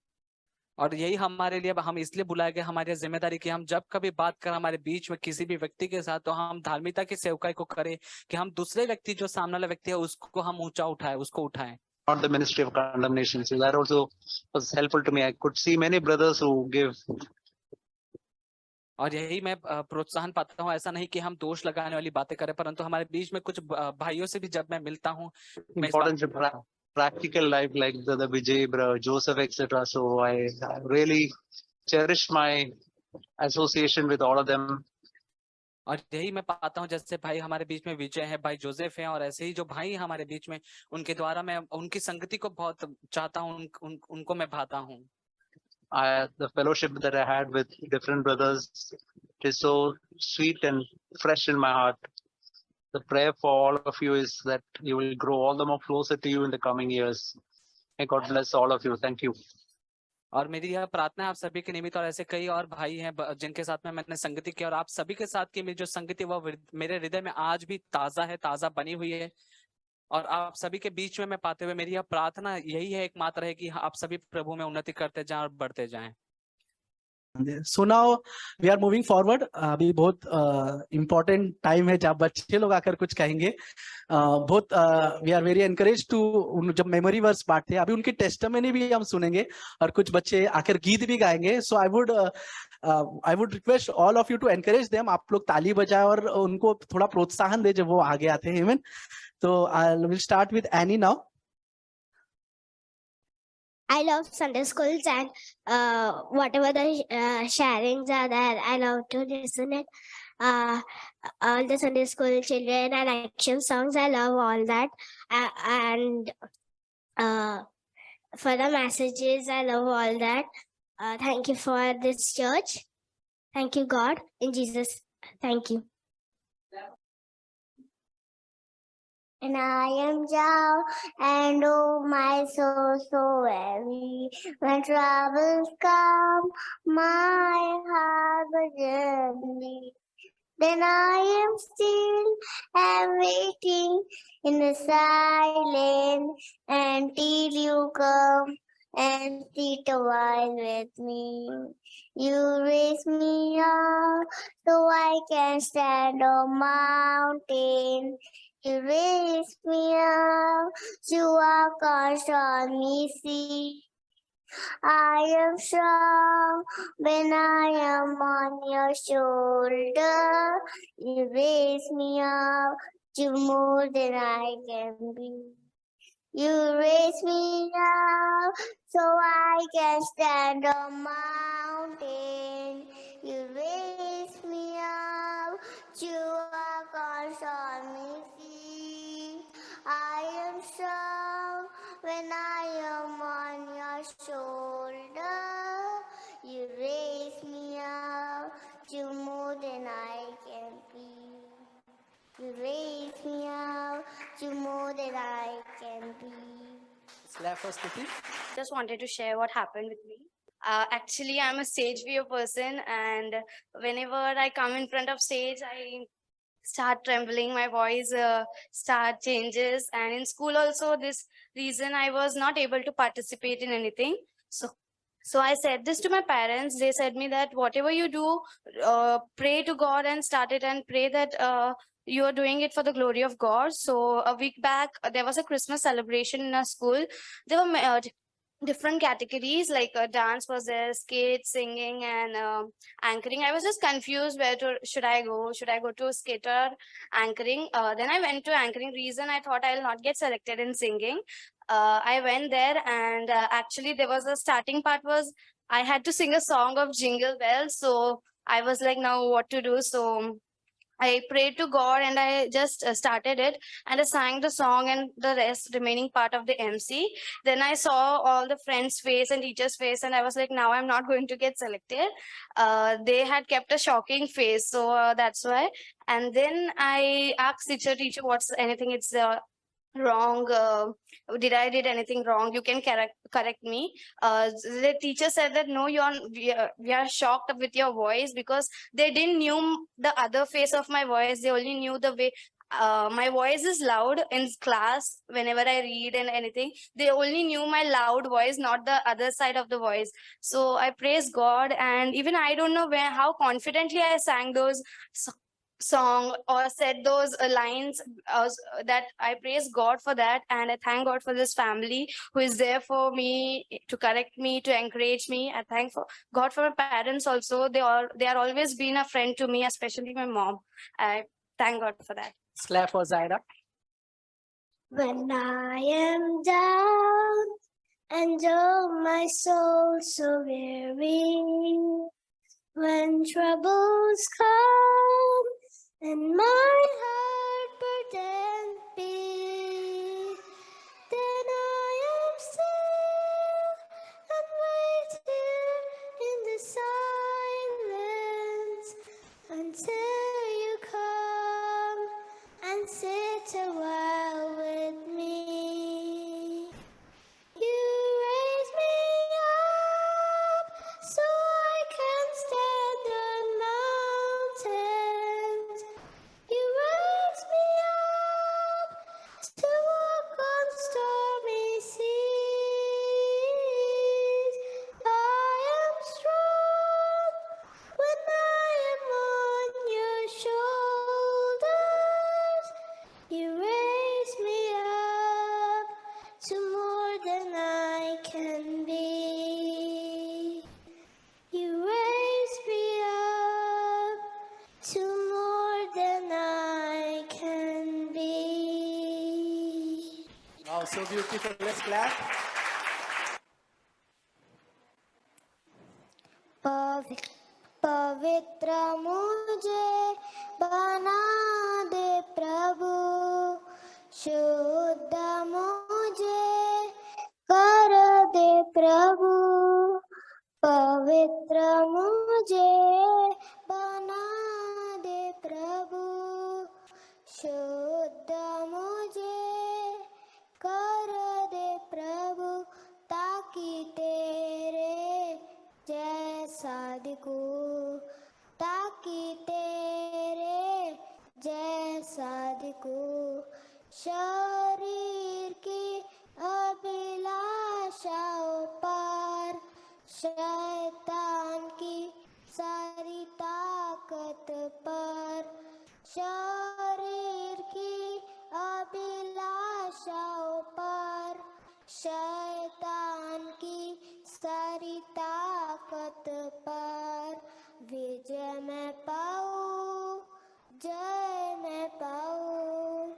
और यही हमारे लिए, हम इसलिए बुलाए गए, हमारी जिम्मेदारी कि हम जब कभी बात कर हमारे बीच में किसी भी व्यक्ति के साथ, तो हम धार्मिकता की सेवकाई को करें कि हम दूसरे व्यक्ति, जो सामने वाला व्यक्ति है, उसको हम ऊंचा उठाए, उसको उठाएं। Not the ministry of condemnation. So that also was helpful to me. I could see many brothers who give. और यही मैं प्रोत्साहन पाता हूँ, ऐसा नहीं कि हम दोष लगाने वाली बातें करें, परंतु हमारे बीच में कुछ भाइयों से भी जब मैं मिलता हूँ, Importance of practical life, like the Vijay, brother Joseph, etc. So I really cherish my association with all of them. और यही मैं पाता हूँ, जैसे भाई हमारे बीच में विजय है, भाई जोसेफ है, और ऐसे ही जो भाई हमारे बीच में, उनके द्वारा मैं उनकी संगति को बहुत चाहता हूँ, उनको मैं भाता हूँ। The fellowship that I had with different brothers is so sweet and fresh in my heart. The prayer for all of you is that you will grow all the more closer to you in the coming years. May God bless all of you. Thank you. और मेरी यह प्रार्थना है आप सभी के निमित्त, और ऐसे कई और भाई हैं जिनके साथ में मैंने संगति की, और आप सभी के साथ की मेरी जो संगति वह मेरे हृदय में आज भी ताजा है, ताजा बनी हुई है। और आप सभी के बीच में मैं पाते हुए मेरी यह प्रार्थना यही है एकमात्र है कि आप सभी प्रभु में उन्नति करते जाएं और बढ़ते जाएं। So now we are moving forward. अभी बहुत इम्पोर्टेंट टाइम है जब बच्चे लोग आकर कुछ कहेंगे। बहुत we are very encourage to, जब मेमोरी वर्स बांटते हैं अभी उनकी टेस्टमनी भी हम सुनेंगे और कुछ बच्चे आकर गीत भी गाएंगे। So I would request all of you to encourage them. आप लोग ताली बजाए और उनको थोड़ा प्रोत्साहन दे जब वो आगे आते हैं। इवन तो I will start with any now. I love Sunday schools and whatever the sharings are there, I love to listen it. All the Sunday school children and action songs, I love all that. And for the messages, I love all that. Thank you for this church. Thank you, God, in Jesus. Thank you. And I am down, and oh my soul so heavy. When troubles come, my heart burden me. Then I am still and waiting in the silence until you come and sit a while with me. You raise me up so I can stand on mountain. You raise me up to walk on stormy sea. I am strong when I am on your shoulder. You raise me up to more than I can be. You raise me up so I can stand on mountain. You raise me up to walk on stormy sea. I am strong when I am on your shoulder. You raise me up to more than I can be. You raise me up to more than I can be. Just wanted to share what happened with me. Actually, I'm a stage fear person, and whenever I come in front of stage, I start trembling. My voice start changes, and in school also, this reason I was not able to participate in anything. So I said this to my parents. They said me that whatever you do, pray to God and start it, and pray that you are doing it for the glory of God. So a week back, there was a Christmas celebration in our school. There were different categories, like dance was there, skate, singing, and anchoring. I was just confused where to should I go to skater, anchoring. Then I went to anchoring. Reason I thought I'll not get selected in singing. I went there, and actually there was a starting part was I had to sing a song of Jingle Bells. So I was like, now what to do? So I prayed to God and I just started it, and I sang the song and the rest remaining part of the MC. Then I saw all the friends' face and teachers' face, and I was like, now I'm not going to get selected. They had kept a shocking face, so that's why. And then I asked teacher, what's anything? It's wrong. Did I did anything wrong? You can correct me. The teacher said that no, we are shocked with your voice, because they didn't knew the other face of my voice. They only knew the way my voice is loud in class whenever I read and anything. They only knew my loud voice, not the other side of the voice. So I praise God, and even I don't know how confidently I sang those song or said those lines, that I praise God for that, and I thank God for this family who is there for me, to correct me, to encourage me. I thank God for my parents also. They are always been a friend to me, especially my mom. I thank God for that. Clap for Zaira. When I am down and oh my soul so weary, when troubles come and my heart burdened be, then I am still and wait here in the silence until you come and sit a while with me. You raise me up so I can stand on mountains. You raise me So beautiful. Let's clap. पवित्र मुझे बना दे प्रभु, शुद्ध मुझे कर दे प्रभु, पवित्र मुझे बना दे प्रभु, शुद्ध मुझे कर दे प्रभु, ताकि तेरे जैसा दिखूं, ताकि तेरे जैसा दिखूं, शरीर की अभिलाषाओं पर, शैतान की सारी ताकत पर, शरीर की अभिलाषाओं पर, शैतान की सारी ताकत पर विजय मैं पाऊं, जय मैं पाऊं,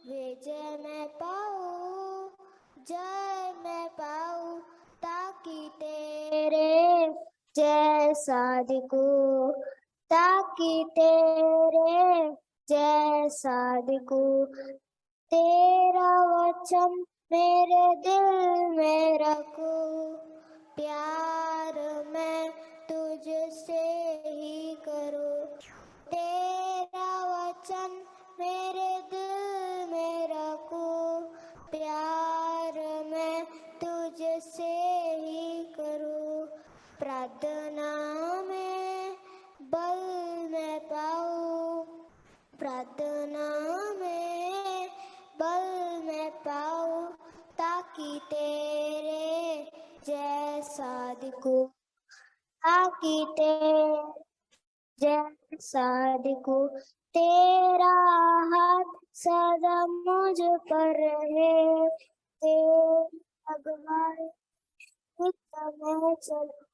विजय मैं पाऊं, जय मैं पाऊं, ताकि तेरे जैसा दिखूं, ताकि तेरे जैसा दिखूं, तेरा वचन मेरे दिल में रखूं, प्यार मैं तुझसे ही करूं, तेरा वचन मेरे दिल में रखूं, प्यार मैं तुझसे ही करूं, प्रार्थना में बल मैं पाऊं, प्रार्थना में बल मैं पाऊं, ताकि तेरे जैसा दिखूं, ताकि तेरे जैसा दिखूं, तेरा हाथ सदा मुझ पर रहे, तेरी अगुवाई मैं चलूं,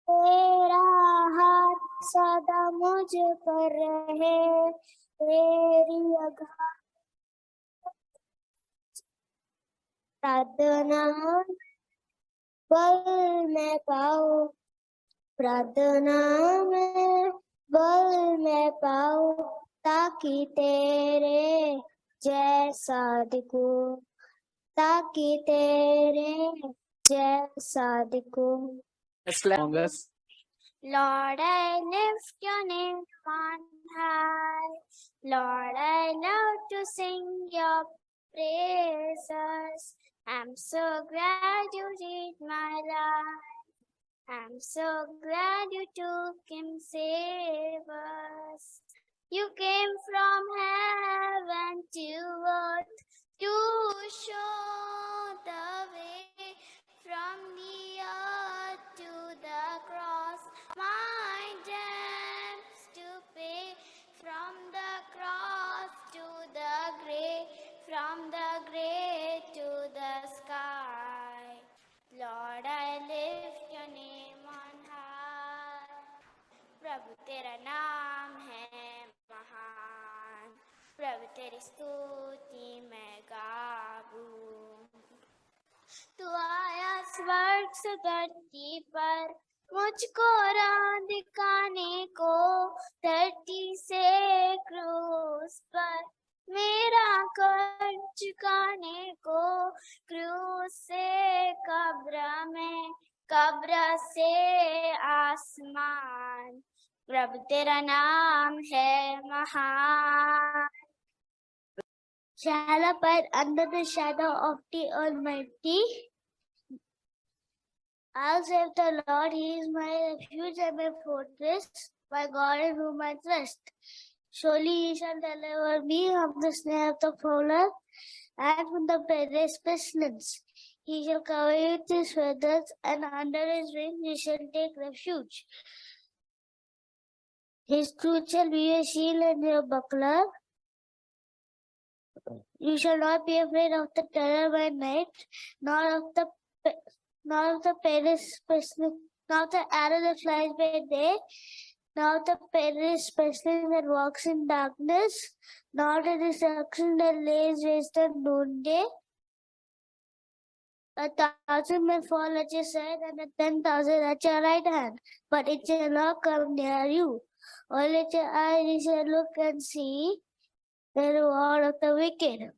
तेरा हाथ सदा मुझ पर रहे, तेरी अगुवाई प्रार्थना बल मैं पाऊं, प्रार्थना में बल मैं पाऊं, ताकि तेरे जैसा दिखूं, ताकि तेरे जैसा दिखूं. Let's clap. Longest. Lord, I lift your name on high. Lord, I love to sing your praises. I'm so glad you did my life. I'm so glad you took him, save us. You came from heaven to earth to show the way from the earth to the cross. My debts to pay, from the cross to the grave, from the grave to the sky. Lord, I lift your name on high. प्रभु तेरा नाम है महान, प्रभु तेरी स्तुति मैं गाऊं. तू आया स्वर्ग से धरती पर, मुझको राह दिखाने को, धरती से क्रूस पर मेरा कर्ज चुकाने को, क्रूस से कब्र में, कब्र से आसमान. प्रभु तेरा नाम है महान. Shall abide under the shadow of the Almighty. I'll save the Lord, He is my refuge and my fortress, my God in whom I trust. Surely He shall deliver me from the snare of the fowler and from the perilous pestilence. He shall cover you with His feathers, and under His wings you shall take refuge. His truth shall be your shield and your buckler. You shall not be afraid of the terror by night, nor of the perilous pestilence, nor of the arrow that flies by day, nor of the perilous pestilence that walks in darkness, nor the destruction that lays waste at noonday. 1,000 may fall at your side and 10,000 at your right hand, but it shall not come near you. Or let your eyes shall look and see the reward of the wicked.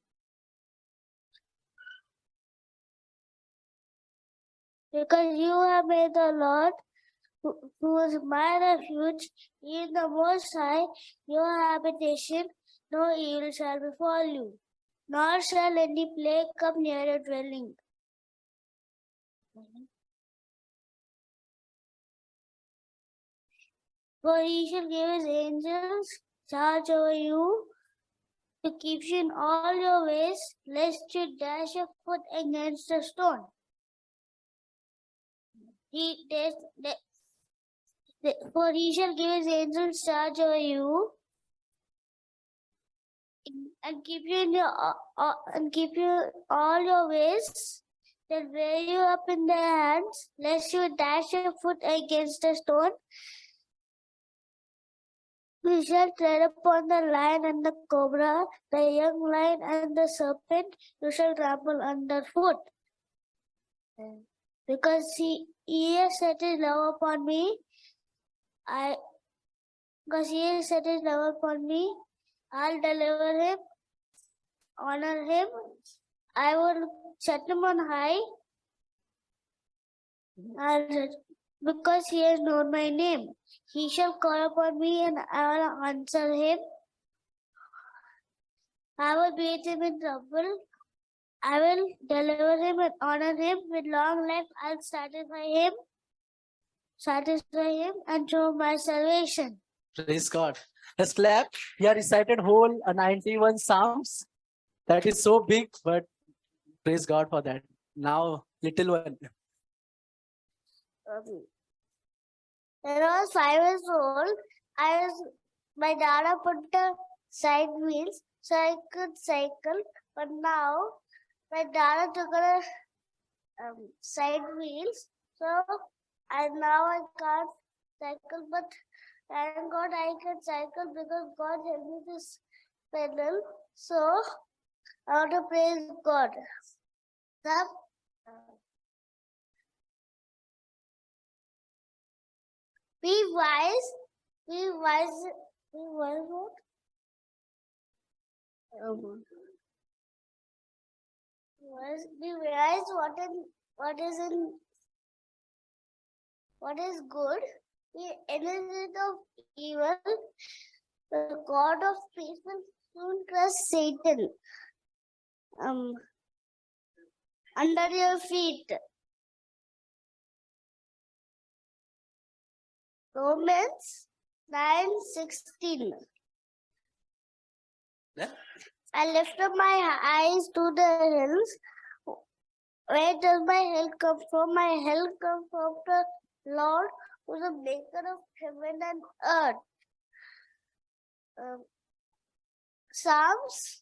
Because you have made the Lord, who is my refuge, even the Most High, your habitation, no evil shall befall you, nor shall any plague come near your dwelling. For he shall give his angels charge over you to keep you in all your ways, lest you dash your foot against a stone. For he shall give his angels charge over you and keep you in all your ways. They'll bear you up in their hands, lest you dash your foot against a stone. You shall tread upon the lion and the cobra, the young lion and the serpent, you shall trample underfoot. Because he has set his love upon me, I'll deliver him, honor him, I will set him on high, because he has known my name. He shall call upon me and I will answer him. I will be with him in trouble. I will deliver him and honor him. With long life I'll satisfy him and show my salvation. Praise God. Let's clap. He has recited whole 91 Psalms. That is so big, but praise God for that. Now, little one. When I was 5 years old, my dad put the side wheels so I could cycle. But now my dad took the side wheels, so now I can't cycle. But thank God I can cycle because God gave me this pedal. So I want to praise God. Be wise. Be wise what? Be wise what is good. Be innocent of evil. The God of peace will soon crush Satan under your feet. Romans 9:16. Yeah. I lift up my eyes to the hills. Where does my help come from? My help comes from the Lord, who is the maker of heaven and earth. Psalms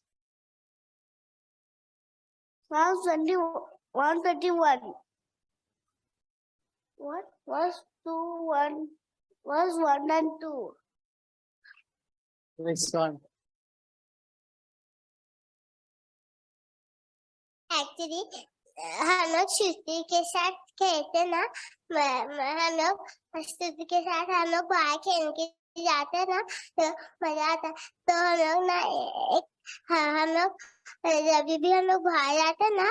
121. What? Verse 1 and 2. Praise God. Actually हम लोग श्रुति के साथ खेलते ना हम लोग श्रुति के साथ हम लोग बाहर खेलने के जाते ना तो मजा आता तो हम लोग ना हम लोग जब भी हम लोग बाहर जाते ना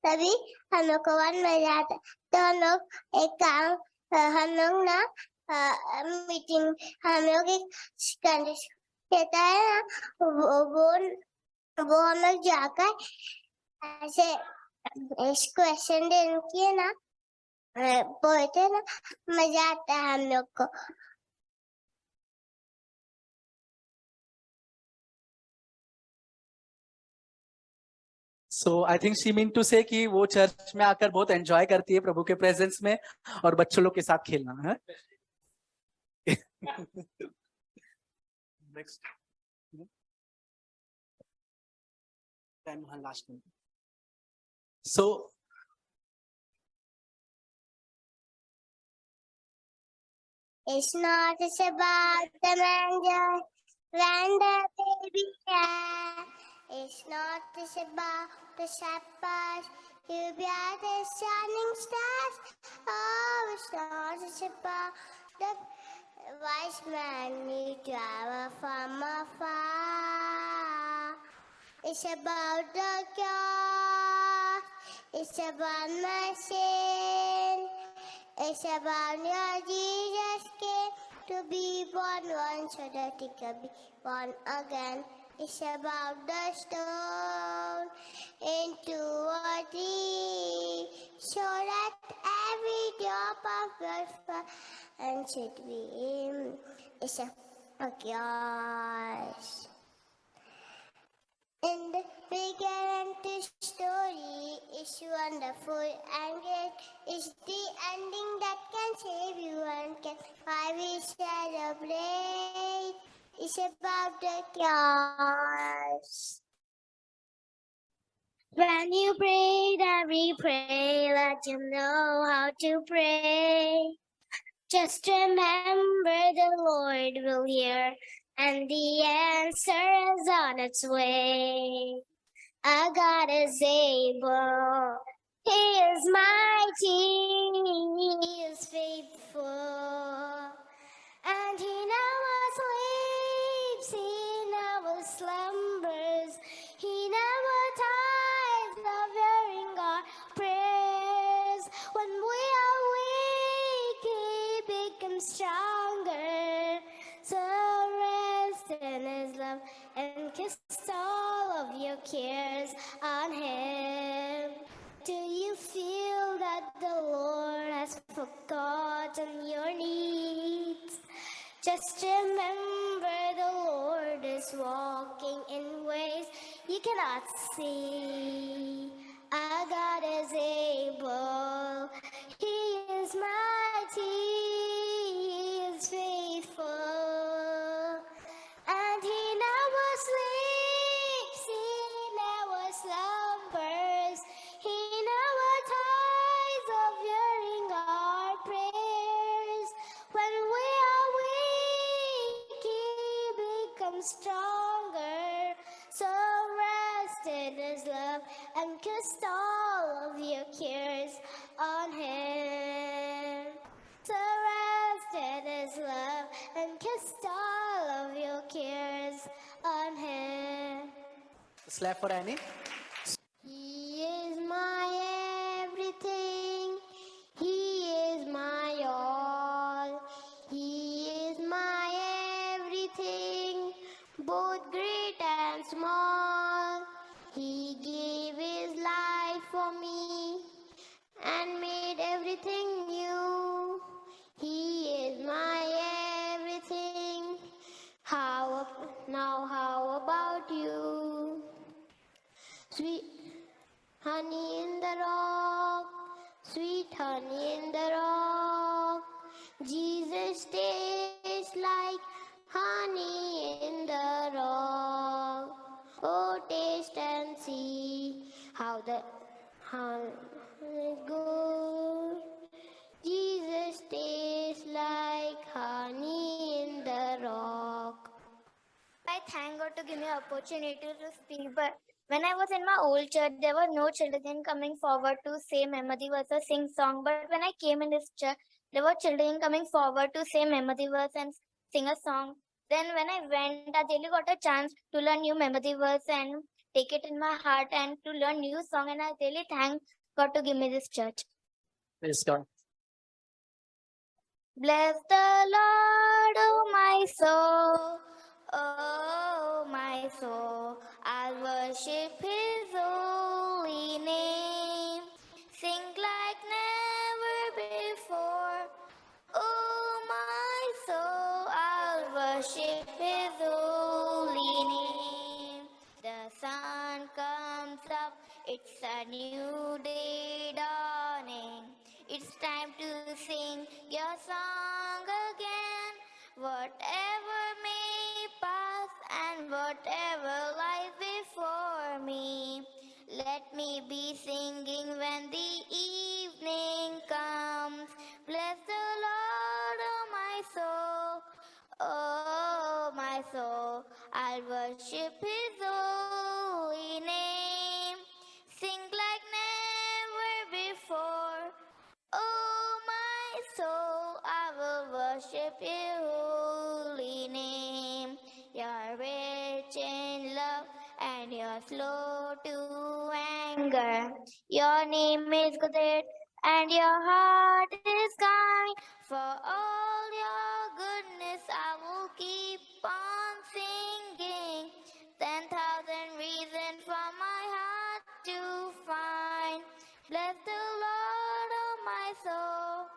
तभी हम लोग को बहुत मजा आता तो हम लोग एक काम हम लोग ना मीटिंग हम लोग एक कहता है ना वो हम लोग जाकर ऐसे क्वेश्चन देने की ना बोलते ना मजा आता है हम लोग को. So I think she meant to say कि वो चर्च में आकर बहुत एंजॉय करती है प्रभु के प्रेजेंस में और बच्चों लोग के साथ खेलना है. Next. Last one. So It's not about the manger when the baby died. It's not about the shepherds You'll be at the shining stars. Oh, it's not just about the wise man you travel from afar. It's about the cross. It's about my sin. It's about your Jesus came to be born once so that he can be born again. It's about the stone into a tree, so that every drop of blood and should be him. It's about yours. In the beginning, this story is wonderful and great. It's the ending that can save you and can why we celebrate. It's about the cross. When you pray, every pray, let you know how to pray. Just remember the Lord will hear, and the answer is on its way. Our God is able, He is mighty, He is faithful, and He never sleeps, He never slumbers, He never tires of hearing our prayers. When we are weak, He becomes stronger. So rest in His love and cast all of your cares on Him. Do you feel that the Lord has forgotten your needs? Just remember the Lord is walking in ways you cannot see. Our God is able, He is mighty, He is faithful, and He never sleeps, He never slumbers, He never tires of hearing our prayers. When we are weak, He becomes stronger. So rest in His love and cast all of your cares on Him. So rest in His love and cast all of your cares on Him. Slap for Annie. He is my everything. He is my all. He is my everything, both great and small. He gave His life for me and made everything new. He is my everything. How about you? Sweet honey in the rock, sweet honey in the rock. Jesus tastes like honey in the rock. Oh, taste and see how it's good. Jesus tastes like honey in the rock. I thank God to give me an opportunity to speak, but when I was in my old church, there were no children coming forward to say Mehmadi verse or sing song. But when I came in this church, there were children coming forward to say Mehmadi verse and sing a song. Then when I went, I really got a chance to learn new Mehmadi verse and take it in my heart and to learn new song. And I really thank God to give me this church. Praise God. Bless the Lord, oh my soul. Oh, my soul, I'll worship His holy name. Sing like never before. Oh, my soul, I'll worship His holy name. The sun comes up, it's a new day dawning. It's time to sing your song again. Whatever may pass and whatever lies before me, let me be singing when the evening comes. Bless the Lord, oh my soul. Oh, my soul, I'll worship His holy name. Sing like never worship your holy name. You're rich in love and you're slow to anger. Your name is great and your heart is kind. For all your goodness, I will keep on singing. 10,000 reasons for my heart to find. Bless the Lord, oh my soul.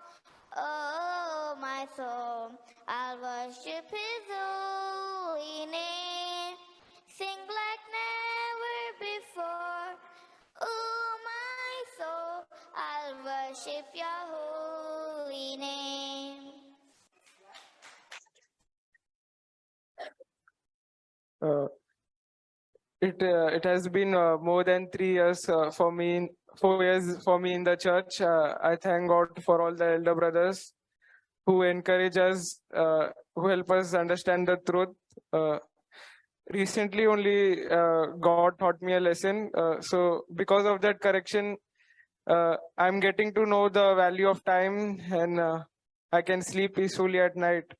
Oh, my soul, I'll worship His holy name. Sing like never before. Oh, my soul, I'll worship your holy name. It has been more than 3 years for me, 4 years for me in the church. I thank God for all the elder brothers who encourage us, who help us understand the truth. Recently, only God taught me a lesson. So, because of that correction, I'm getting to know the value of time, and I can sleep peacefully at night.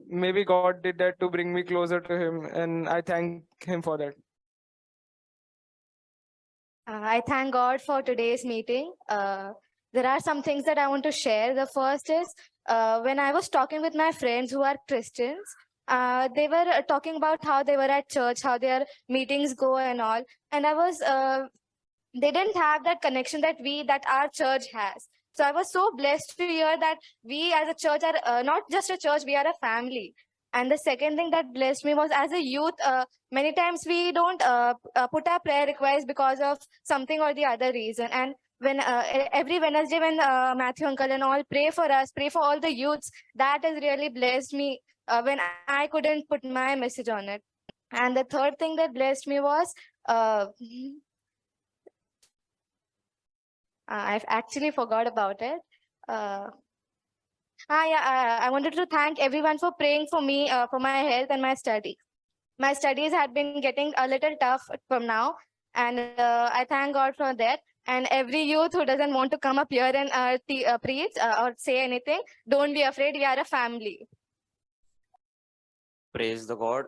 Maybe God did that to bring me closer to Him, and I thank Him for that. I thank God for today's meeting. There are some things that I want to share. The first is when I was talking with my friends who are Christians, they were talking about how they were at church, how their meetings go and all. And I was, they didn't have that connection that our church has. So I was so blessed to hear that we as a church are not just a church, we are a family. And the second thing that blessed me was as a youth, many times we don't put our prayer requests because of something or the other reason. And when every Wednesday when Matthew uncle and all pray for us, pray for all the youths, that has really blessed me when I couldn't put my message on it. And the third thing that blessed me was I've actually forgot about it. I wanted to thank everyone for praying for me, for my health and my study. My studies had been getting a little tough from now, and I thank God for that. And every youth who doesn't want to come up here and preach or say anything, don't be afraid. We are a family. Praise the God.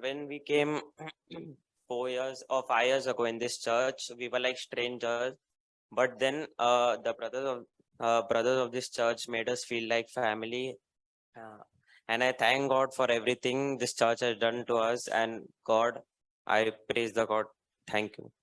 When we came 4 years or 5 years ago in this church, we were like strangers. But then the brothers of this church made us feel like family. And I thank God for everything this church has done to us. And God, I praise the God. Thank you.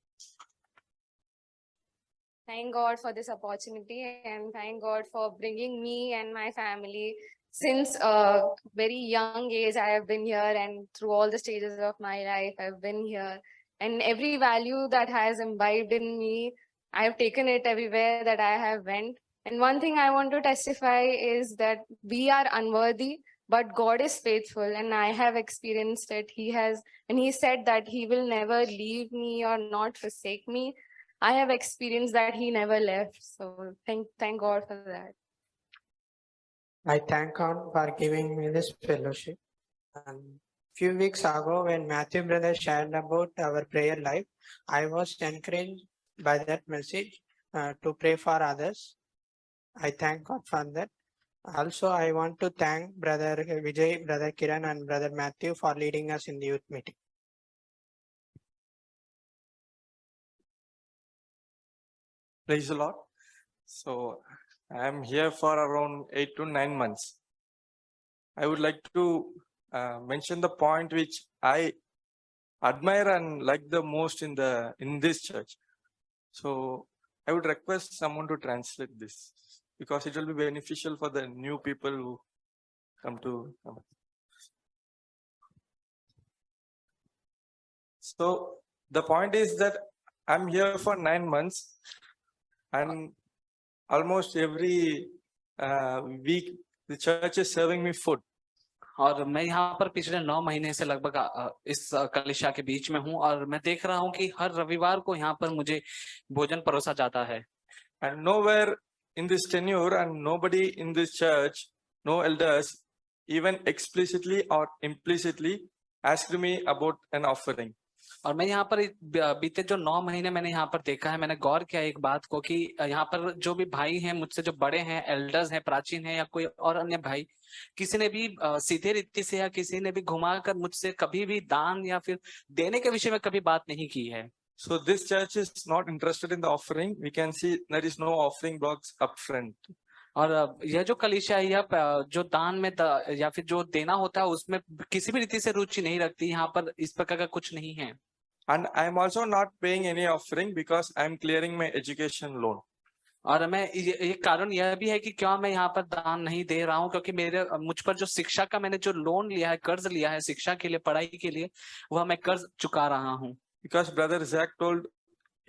Thank God for this opportunity, and thank God for bringing me and my family. Since a very young age, I have been here, and through all the stages of my life, I've been here. And every value that has imbibed in me, I have taken it everywhere that I have went. And one thing I want to testify is that we are unworthy, but God is faithful, and I have experienced it. He has, and He said that He will never leave me or not forsake me. I have experienced that He never left. So thank God for that. I thank God for giving me this fellowship. And few weeks ago, when Matthew brother shared about our prayer life, I was encouraged by that message to pray for others. I thank God for that. Also, I want to thank Brother Vijay, Brother Kiran, and Brother Matthew for leading us in the youth meeting. Praise the Lord. So I am here for around 8 to 9 months. I would like to mention the point which I admire and like the most in this church. So I would request someone to translate this, because it will be beneficial for the new people who come to. So the point is that I'm here for 9 months, and almost every week the church is serving me food. और मैं यहाँ पर पिछले 9 महीने से लगभग इस कलीसिया के बीच में हूँ, और मैं देख रहा हूँ कि हर रविवार को यहाँ पर मुझे भोजन परोसा जाता है. And nowhere in this tenure, and nobody in this church, no elders, even explicitly or implicitly asked me about an offering. और मैं यहाँ पर बीते जो 9 महीने मैंने यहाँ पर देखा है, मैंने गौर किया एक बात को कि यहाँ पर जो भी भाई हैं मुझसे जो बड़े हैं, एल्डर्स हैं, प्राचीन हैं या कोई और अन्य भाई, किसी ने भी सीधे रीति से या किसी ने भी घुमाकर मुझसे कभी भी दान या फिर देने के विषय में कभी बात नहीं की है। So this church is not interested in the offering. We can see there is no offering box up front. और यह जो कलीसिया है, यह जो दान में या फिर जो देना होता है उसमें किसी भी रीति से रुचि नहीं रखती। यहाँ पर इस प्रकार का कुछ नहीं है। And I am also not paying any offering because I am clearing my education loan. और मैं ये कारण यह भी है कि क्यों मैं यहाँ पर दान नहीं दे रहा हूँ, क्योंकि मेरे मुझ पर जो शिक्षा का मैंने जो लोन लिया है, कर्ज लिया है शिक्षा के लिए, पढ़ाई के लिए, वह मैं कर्ज चुका रहा हूँ। Because brother Zach told,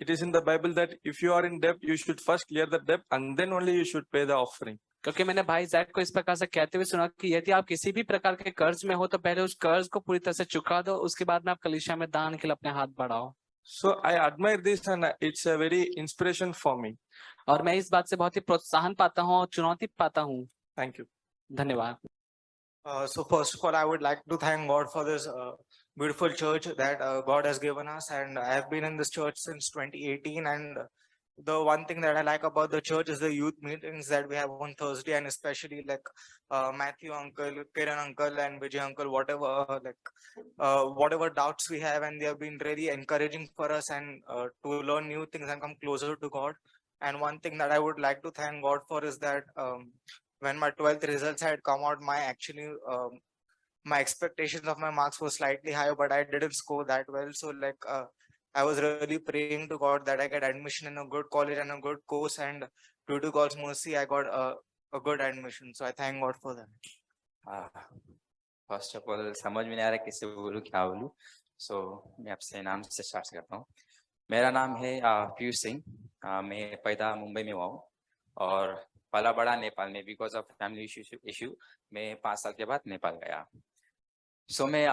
it is in the Bible that if you are in debt, you should first clear the debt and then only you should pay the offering. क्योंकि मैंने भाई जैक को इस प्रकार से कहते हुए सुना कि यदि आप किसी भी प्रकार के कर्ज में हो तो पहले उस कर्ज को पूरी तरह से चुका दो, उसके बाद में आप कलीसिया में दान के लिए अपने हाथ बढ़ाओ। So I admire this and it's a very inspiration for me. और मैं इस बात से बहुत ही प्रोत्साहन पाता हूँ और चुनौती पाता हूँ। Thank you. धन्यवाद। So first of all, I would like to thank God for this beautiful church that God has given us, and I have been in this church since 2018. And the one thing that I like about the church is the youth meetings that we have on Thursday, and especially like Matthew uncle, Kiran uncle, and Vijay uncle, whatever doubts we have, and they have been really encouraging for us and to learn new things and come closer to God. And one thing that I would like to thank God for is that when my 12th results had come out, my expectations of my marks were slightly higher, but I didn't score that well. So like I was really praying to God that I get admission in a good college and a good course, and due to God's mercy, I got a good admission. So I thank God for that. First of all समझ में नहीं आ रहा किससे बोलूं क्या बोलूं, सो मैं आपसे नाम से स्टार्ट करता हूँ। मेरा नाम है पीयूष सिंह। मैं पैदा मुंबई में हुआ हूँ और पला बड़ा नेपाल में। बिकॉज ऑफ फैमिली इशू मैं 5 साल के बाद नेपाल गया। सो मैं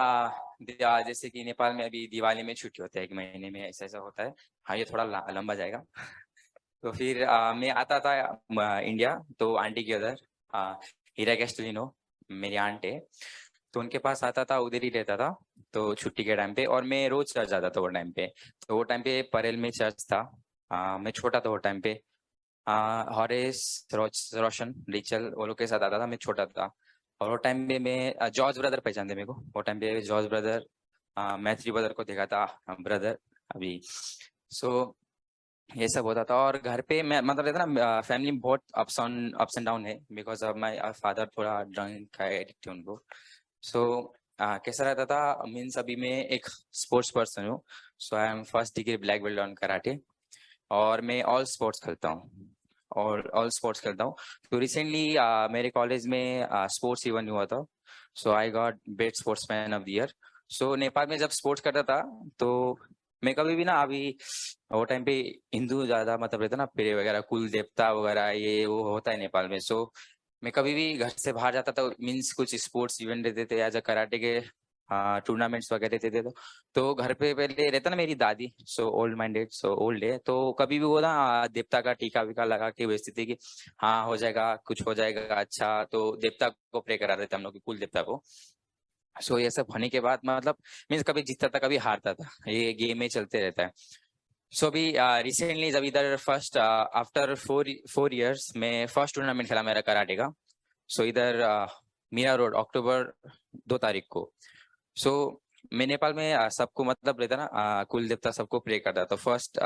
जैसे कि नेपाल में अभी दिवाली में छुट्टी होता है, 1 महीने में ऐसा होता है। हाँ, ये थोड़ा लंबा जाएगा। तो फिर मैं आता था इंडिया, तो आंटी के उधर हीरा कैस्टलिनो मेरी आंट है, तो उनके पास आता था, उधर ही रहता था। तो छुट्टी के टाइम पे, और मैं रोज चर्च जाता था वो टाइम पे। तो वो टाइम पे परेल में चर्च था। मैं छोटा था वो टाइम पे। हॉरेस, रोशन, रिचल वो लोग के साथ आता था, मैं छोटा था। और वो टाइम पे मैं जॉर्ज ब्रदर पहचानते मेरे को। वो टाइम पे जॉर्ज ब्रदर, मैथ्री ब्रदर को देखा था, ब्रदर अभी। सो ये सब होता था। और घर पे मैं मतलब रहता ना, फैमिली में बहुत अप्स एंड डाउन है, बिकॉज ऑफ माय फादर थोड़ा ड्रंक का एडिक्ट है उनको। सो कैसा रहता था, मीन्स अभी मैं एक स्पोर्ट्स पर्सन हूँ। So I am first degree black belt on karate, और मैं ऑल स्पोर्ट्स खेलता हूँ। तो रिसेंटली मेरे कॉलेज में स्पोर्ट्स इवेंट हुआ था। So I got best sportsman of the year. So Nepal में जब स्पोर्ट्स करता था तो मैं कभी भी ना, अभी वो टाइम पे हिंदू ज्यादा मतलब रहता ना, पेड़ वगैरह, कुल देवता वगैरह ये वो होता है नेपाल में। सो मैं कभी भी घर से बाहर जाता था, मीन्स कुछ स्पोर्ट्स इवेंट रहते थे, एज अ कराटे के टूर्नामेंट्स वगैरह रहते थे। तो घर पे पहले रहता ना मेरी दादी, so old minded, so old है। तो कभी भी वो ना देवता का टीका वीका लगा के बेचती थी कि हाँ हो जाएगा, कुछ हो जाएगा अच्छा। तो देवता को प्रे करा देते हम लोग, कुल देवता को। सो ये सब होने के बाद मतलब मीन्स कभी जीतता था कभी हारता था, ये गेम में चलते रहता है। सो अभी रिसेंटली जब इधर फर्स्ट आफ्टर 4 years में फर्स्ट टूर्नामेंट खेला मेरा कराटे का। सो इधर मीरा रोड, अक्टूबर 2 तारीख को। सो मैं नेपाल में सबको मतलब रहता ना, कुल देवता सबको प्रे करता। तो फर्स्ट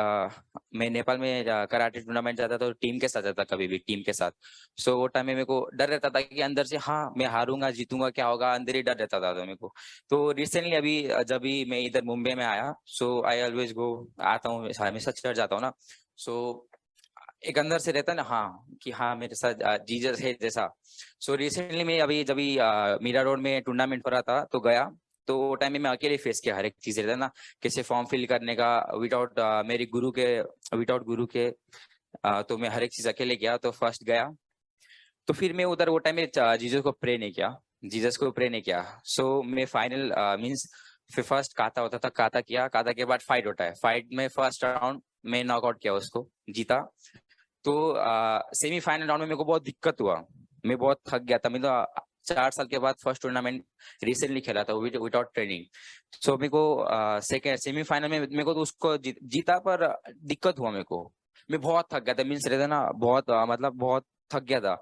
मैं नेपाल में कराटे टूर्नामेंट जाता था, तो टीम के साथ जाता, कभी भी टीम के साथ। सो वो टाइम में मेरे को डर रहता था कि अंदर से हाँ मैं हारूंगा जीतूंगा क्या होगा, अंदर ही डर रहता था मेरे को। तो रिसेंटली अभी जब भी मैं इधर मुंबई में आया, सो आई ऑलवेज गो, आता हूँ हमेशा चर्च जाता हूँ ना। सो एक अंदर से रहता है ना हाँ कि हाँ मेरे साथ जीसस है जैसा। सो रिसेंटली मैं अभी जब भी मीरा रोड में टूर्नामेंट हो रहा था तो गया। तो टाइम में मैं अकेले फेस किया हर एक चीज रहता है ना, कैसे फॉर्म फिल करने का विदाउट मेरे गुरु के तो मैं हर एक चीज अकेले किया। तो फर्स्ट गया, तो फिर मैं उधर वो टाइम में जीसस को प्रे नहीं किया। सो मैं फाइनल मीन्स फिर फर्स्ट काता होता था, काता किया, काता के बाद फाइट होता है। फाइट में फर्स्ट राउंड मैं नॉकआउट किया, उसको जीता। तो सेमीफाइनल राउंड में मेरे को बहुत दिक्कत हुआ, मैं बहुत थक गया था। मैं तो 4 साल के बाद फर्स्ट टूर्नामेंट रिसेंटली खेला था विदाउट ट्रेनिंग। सो मेरे को सेकेंड सेमीफाइनल में मेरे को तो उसको जीता, पर दिक्कत हुआ मेरे को, मैं बहुत थक गया था, मीन्स रहता ना बहुत मतलब बहुत थक गया था।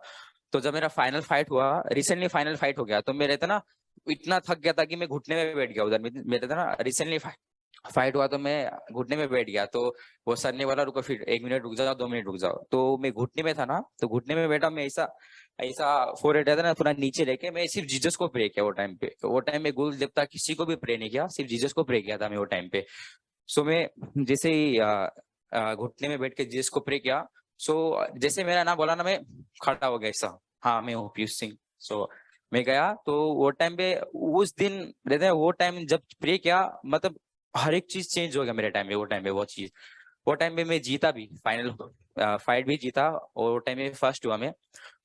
तो जब मेरा फाइनल फाइट हुआ, रिसेंटली फाइनल फाइट हो गया, तो मैं रहता ना इतना थक गया था कि मैं घुटने में बैठ गया उधर। मेरा था ना रिसेंटली फाइट हुआ तो मैं घुटने में बैठ गया, तो वो सर ने बोला रुको, फिर 1 मिनट रुक जाओ, 2 मिनट रुक जाओ। तो मैं घुटने में था ना, तो घुटने में बैठा, मैं ऐसा ऐसा फोरहेड था ना पूरा नीचे लेके मैं सिर्फ जीसस को प्रे किया वो टाइम पे। वो टाइम में गुरु देवता किसी को भी प्रे नहीं किया, सिर्फ जीसस को प्रे किया था मैं वो टाइम पे। सो मैं जैसे ही घुटने में बैठ के जीसस को प्रे किया, सो जैसे मेरा नाम बोला ना, मैं खड़ा हो गया ऐसा, हाँ मैं हूँ पीयूष सिंह। सो मैं गया, तो वो टाइम पे उस दिन रहते हैं, वो टाइम जब प्रे किया, मतलब हर एक चीज चेंज हो गया मेरे टाइम पे। वो चीज वो टाइम पे मैं जीता भी, फाइनल फाइट भी जीता, और वो टाइम में फर्स्ट हुआ मैं।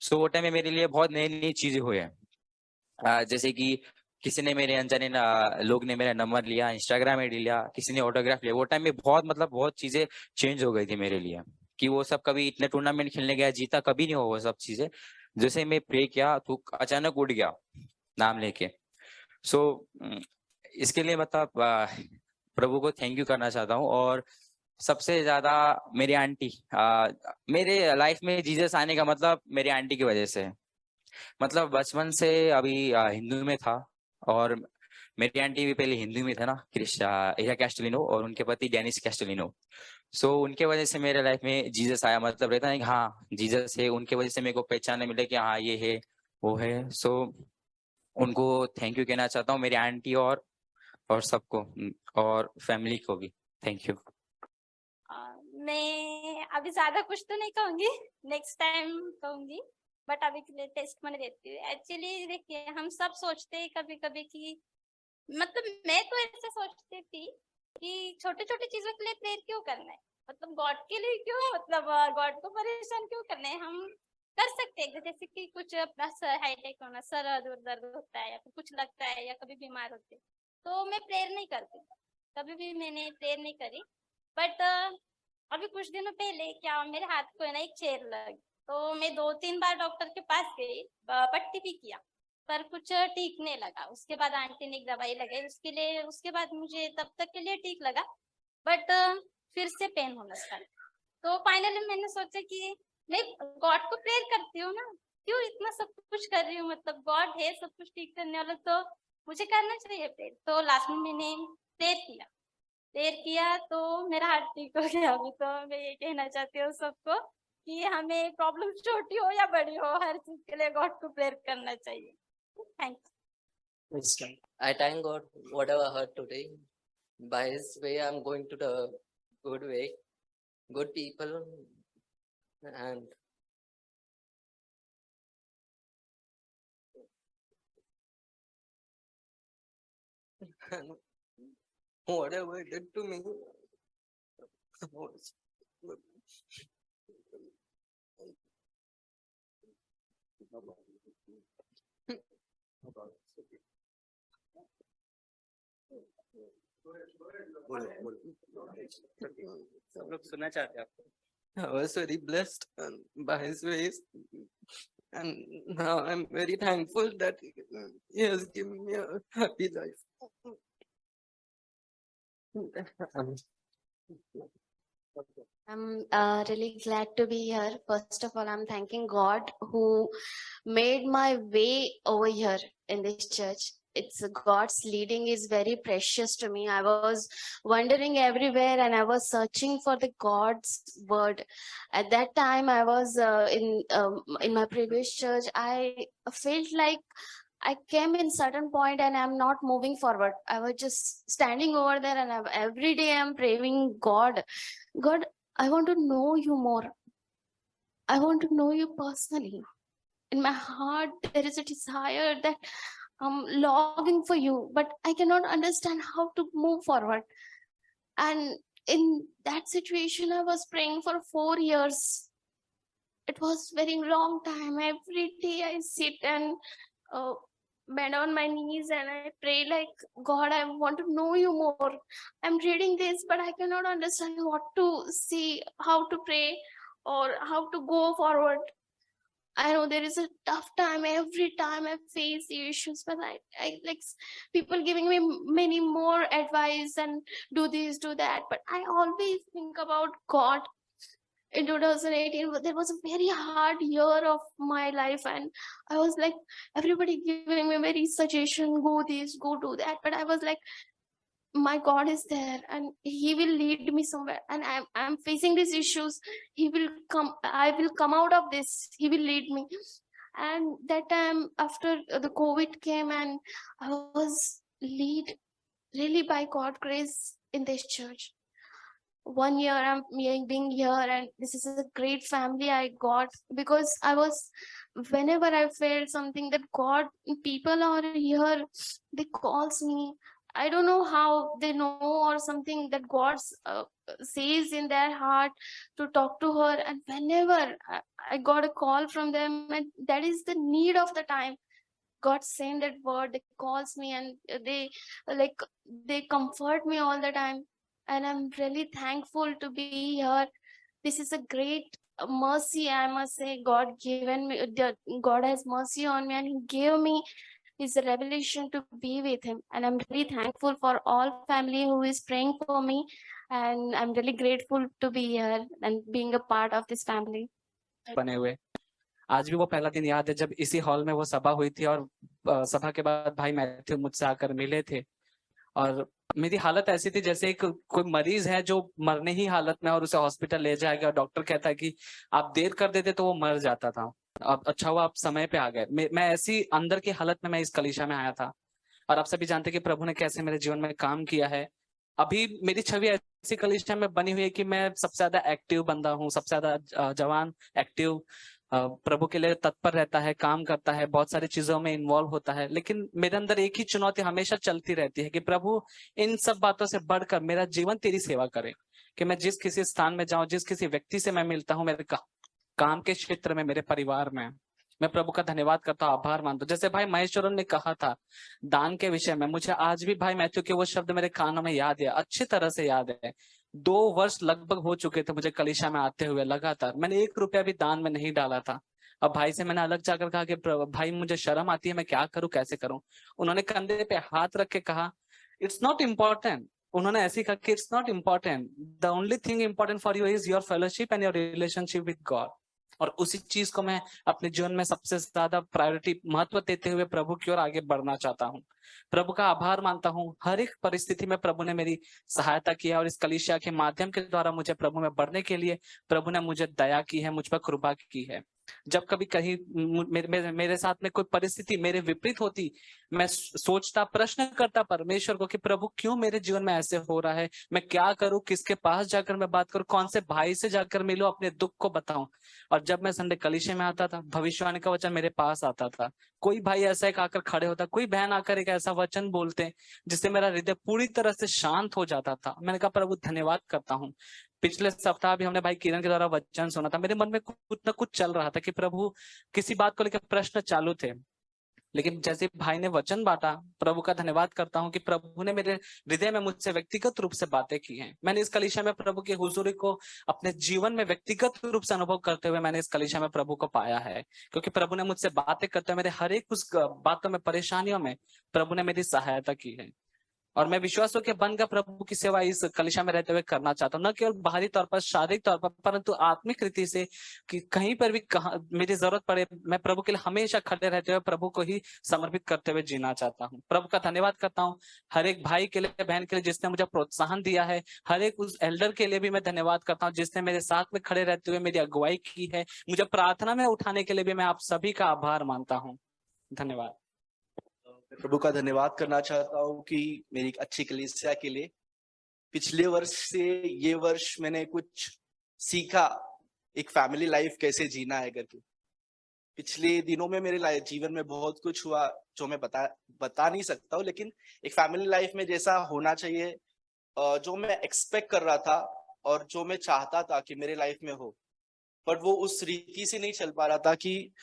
सो वो टाइम में मेरे लिए बहुत नई नई चीजें हुई है, जैसे कि किसी ने मेरे अनजाने लोग ने मेरा नंबर लिया, इंस्टाग्राम आईडी लिया, किसी ने ऑटोग्राफ लिया। वो टाइम में बहुत मतलब बहुत चीजें चेंज हो गई थी मेरे लिए, कि वो सब कभी इतने टूर्नामेंट खेलने गया जीता कभी नहीं हुआ वो सब चीजें। जैसे मैं प्रे किया तो अचानक उठ गया नाम लेके। सो इसके लिए मतलब प्रभु को थैंक यू करना चाहता हूँ। और सबसे ज्यादा मेरी आंटी, मेरे लाइफ में जीसस आने का मतलब मेरी आंटी की वजह से है। मतलब बचपन से अभी हिंदू में था, और मेरी आंटी भी पहले हिंदू में था ना, एरिया कैस्टलिनो, और उनके पति डेनिस कैस्टलिनो। सो उनके वजह से मेरे लाइफ में जीसस आया, मतलब रहता है कि हाँ जीसस है, उनके वजह से मेरे को पहचानने मिले कि हाँ ये है वो है। सो उनको थैंक यू कहना चाहता हूँ, मेरी आंटी और सबको, और फैमिली को भी थैंक यू। मैं अभी ज्यादा कुछ तो नहीं कहूंगी, नेक्स्ट टाइम कहूंगी, बट अभी के लिए टेस्ट मैंने देती हूँ। एक्चुअली देखिए, हम सब सोचते हैं कभी कभी कि, मतलब मैं तो ऐसे सोचती थी कि छोटे छोटे चीजों के लिए प्रेयर क्यों करना है, मतलब गॉड के लिए क्यों, मतलब गॉड को परेशान क्यों करना है। हम कर सकते हैं, जैसे कि कुछ हाईटेक होना, सर दर्द होता है, या फिर कुछ लगता है, या कभी बीमार होते, तो मैं प्रेयर नहीं करती, कभी भी मैंने प्रेयर नहीं करी। बट अभी कुछ दिनों पहले क्या, मेरे हाथ को है ना एक चेर लगी, तो मैं 2-3 बार डॉक्टर के पास गई, पट्टी भी किया, पर कुछ ठीक नहीं लगा। उसके बाद आंटी ने एक दवाई लगाई उसके लिए, उसके बाद मुझे तब तक के लिए ठीक लगा, बट फिर से पेन होना स्टार्ट। तो फाइनली मैंने सोचा कि मैं गॉड को प्रेयर करती हूँ ना, क्यों इतना सब कुछ कर रही हूँ, मतलब गॉड है सब कुछ ठीक करने वाला, तो मुझे करना चाहिए प्रेयर। तो लास्ट में मैंने प्रेयर किया तो मेरा हार्ट ठीक हो गया। अभी तो मैं ये कहना चाहती हूँ सबको कि हमें प्रॉब्लम छोटी हो या बड़ी हो, हर चीज के लिए गॉड को प्रेयर करना चाहिए। Thank you. I thank God whatever I heard today. By His way, I'm going to the good way, good people, and whatever He did to me was सब लोग सुनना चाहते हैं आपको। I was very blessed by His ways, and now I'm very thankful that He has given me a happy life. I'm really glad to be here. First of all, I'm thanking God who made my way over here in this church. It's God's leading is very precious to me. I was wandering everywhere and I was searching for the God's word. At that time, I was in my previous church. I felt like I came in certain point and I'm not moving forward. I was just standing over there and every day I'm praying, God, I want to know you more. I want to know you personally. In my heart, there is a desire that I'm longing for you, but I cannot understand how to move forward. And in that situation, I was praying for 4 years. It was very long time. Every day I sit and bend on my knees and I pray like, God, I want to know you more. I'm reading this, but I cannot understand what to see, how to pray or how to go forward. I know there is a tough time every time I face the issues, but I like people giving me many more advice and do this, do that. But I always think about God. In 2018, there was a very hard year of my life, and I was like, everybody giving me very suggestion, go this, go do that. But I was like, my God is there and he will lead me somewhere, and I'm facing these issues. He will come, I will come out of this, he will lead me. And that time after the COVID came, and I was lead really by God grace in this church. 1 year I'm being here, and this is a great family I got, because I was, whenever I felt something, that God, people are here, they calls me. I don't know how they know, or something that God says in their heart to talk to her. And whenever I got a call from them, and that is the need of the time, God send that word, they calls me, and they comfort me all the time. And I'm really thankful to be here. This is a great mercy, I must say. God given me, God has mercy on me, and he gave me his revelation to be with him. And I'm really thankful for all family who is praying for me, and I'm really grateful to be here and being a part of this family. बने हुए आज भी वो पहला दिन याद है जब इसी हॉल में वो सभा हुई थी, और सभा के बाद भाई मैथ्यू मुझसे आकर मिले थे, और मेरी हालत ऐसी थी जैसे एक कोई मरीज है जो मरने ही हालत में, और उसे हॉस्पिटल ले जाएगा और डॉक्टर कहता है कि आप देर कर देते तो वो मर जाता था, अब अच्छा हुआ आप समय पे आ गए। मैं ऐसी अंदर की हालत में मैं इस कलीसिया में आया था, और आप सभी जानते हैं कि प्रभु ने कैसे मेरे जीवन में काम किया है। अभी मेरी छवि ऐसी कलीसिया में बनी हुई है कि मैं सबसे ज्यादा एक्टिव बंदा हूँ, सबसे ज्यादा जवान एक्टिव, प्रभु के लिए तत्पर रहता है, काम करता है, बहुत सारी चीजों में इन्वॉल्व होता है। लेकिन मेरे अंदर एक ही चुनौती हमेशा चलती रहती है कि प्रभु इन सब बातों से बढ़कर मेरा जीवन तेरी सेवा करे, कि मैं जिस किसी स्थान में जाऊं, जिस किसी व्यक्ति से मैं मिलता हूं, मेरे काम के क्षेत्र में, मेरे परिवार में, मैं प्रभु का धन्यवाद करता हूँ, आभार मानता हूँ। जैसे भाई महेश्वरन ने कहा था दान के विषय में, मुझे आज भी भाई मैथ्यू के वो शब्द मेरे कानों में याद है, अच्छी तरह से याद है। 2 वर्ष लगभग हो चुके थे मुझे कलीसिया में आते हुए, लगातार मैंने 1 रुपया भी दान में नहीं डाला था। अब भाई से मैंने अलग जाकर कहा कि भाई मुझे शर्म आती है, मैं क्या करूं, कैसे करूं। उन्होंने कंधे पे हाथ रख के कहा इट्स नॉट इम्पोर्टेंट। उन्होंने ऐसे कहा कि it's not important, the only thing important for you is your fellowship and your relationship with God. और उसी चीज को मैं अपने जीवन में सबसे ज्यादा प्रायोरिटी, महत्व देते हुए प्रभु की ओर आगे बढ़ना चाहता हूँ। प्रभु का आभार मानता हूँ, हर एक परिस्थिति में प्रभु ने मेरी सहायता की है, और इस कलीसिया के माध्यम के द्वारा मुझे प्रभु में बढ़ने के लिए प्रभु ने मुझे दया की है, मुझ पर कृपा की है। जब कभी कहीं मेरे साथ में कोई परिस्थिति मेरे विपरीत होती, मैं सोचता, प्रश्न करता परमेश्वर को कि प्रभु क्यों मेरे जीवन में ऐसे हो रहा है, मैं क्या करूं, किसके पास जाकर मैं बात करूं, कौन से भाई से जाकर मिलूं, अपने दुख को बताऊं। और जब मैं संडे कलीसिया में आता था, भविष्यवाणी का वचन मेरे पास आता था, कोई भाई ऐसा एक आकर खड़े होता, कोई बहन आकर एक ऐसा वचन बोलते जिससे मेरा हृदय पूरी तरह से शांत हो जाता था। मैंने कहा प्रभु धन्यवाद करता हूँ। पिछले सप्ताह भी हमने भाई किरण के द्वारा वचन सुना था, मेरे मन में कुछ ना कुछ चल रहा था कि प्रभु किसी बात को लेकर प्रश्न चालू थे, लेकिन जैसे भाई ने वचन बांटा, प्रभु का धन्यवाद करता हूं कि प्रभु ने मेरे हृदय में मुझसे व्यक्तिगत रूप से बातें की हैं। मैंने इस कलीसिया में प्रभु की हुजूरी को अपने जीवन में व्यक्तिगत रूप से अनुभव करते हुए मैंने इस कलीसिया में प्रभु को पाया है, क्योंकि प्रभु ने मुझसे बातें करते हुए मेरे हर एक उस बातों में, परेशानियों में प्रभु ने मेरी सहायता की है। और मैं विश्वासों के बनकर प्रभु की सेवा इस कलीसिया में रहते हुए करना चाहता हूँ, न केवल बाहरी तौर पर, शारीरिक तौर पर, परंतु आत्मिक रीति से, कि कहीं पर भी मेरी जरूरत पड़े, मैं प्रभु के लिए हमेशा खड़े रहते हुए प्रभु को ही समर्पित करते हुए जीना चाहता हूँ। प्रभु का धन्यवाद करता हूँ हर एक भाई के लिए, बहन के लिए जिसने मुझे प्रोत्साहन दिया है, हर एक उस एल्डर के लिए भी मैं धन्यवाद करता हूँ जिसने मेरे साथ में खड़े रहते हुए मेरी अगुवाई की है, मुझे प्रार्थना में उठाने के लिए भी मैं आप सभी का आभार मानता हूँ। धन्यवाद। प्रभु का धन्यवाद करना चाहता हूँ कि मेरी एक अच्छी कलीसिया के लिए पिछले वर्ष से ये वर्ष मैंने कुछ सीखा, एक फैमिली लाइफ कैसे जीना है करके। पिछले दिनों में मेरे जीवन में बहुत कुछ हुआ जो मैं बता नहीं सकता हूँ, लेकिन एक फैमिली लाइफ में जैसा होना चाहिए, जो मैं एक्सपेक्ट कर रहा था और जो मैं चाहता था कि मेरे लाइफ में हो, पर वो उस रीति से नहीं चल पा रहा था कि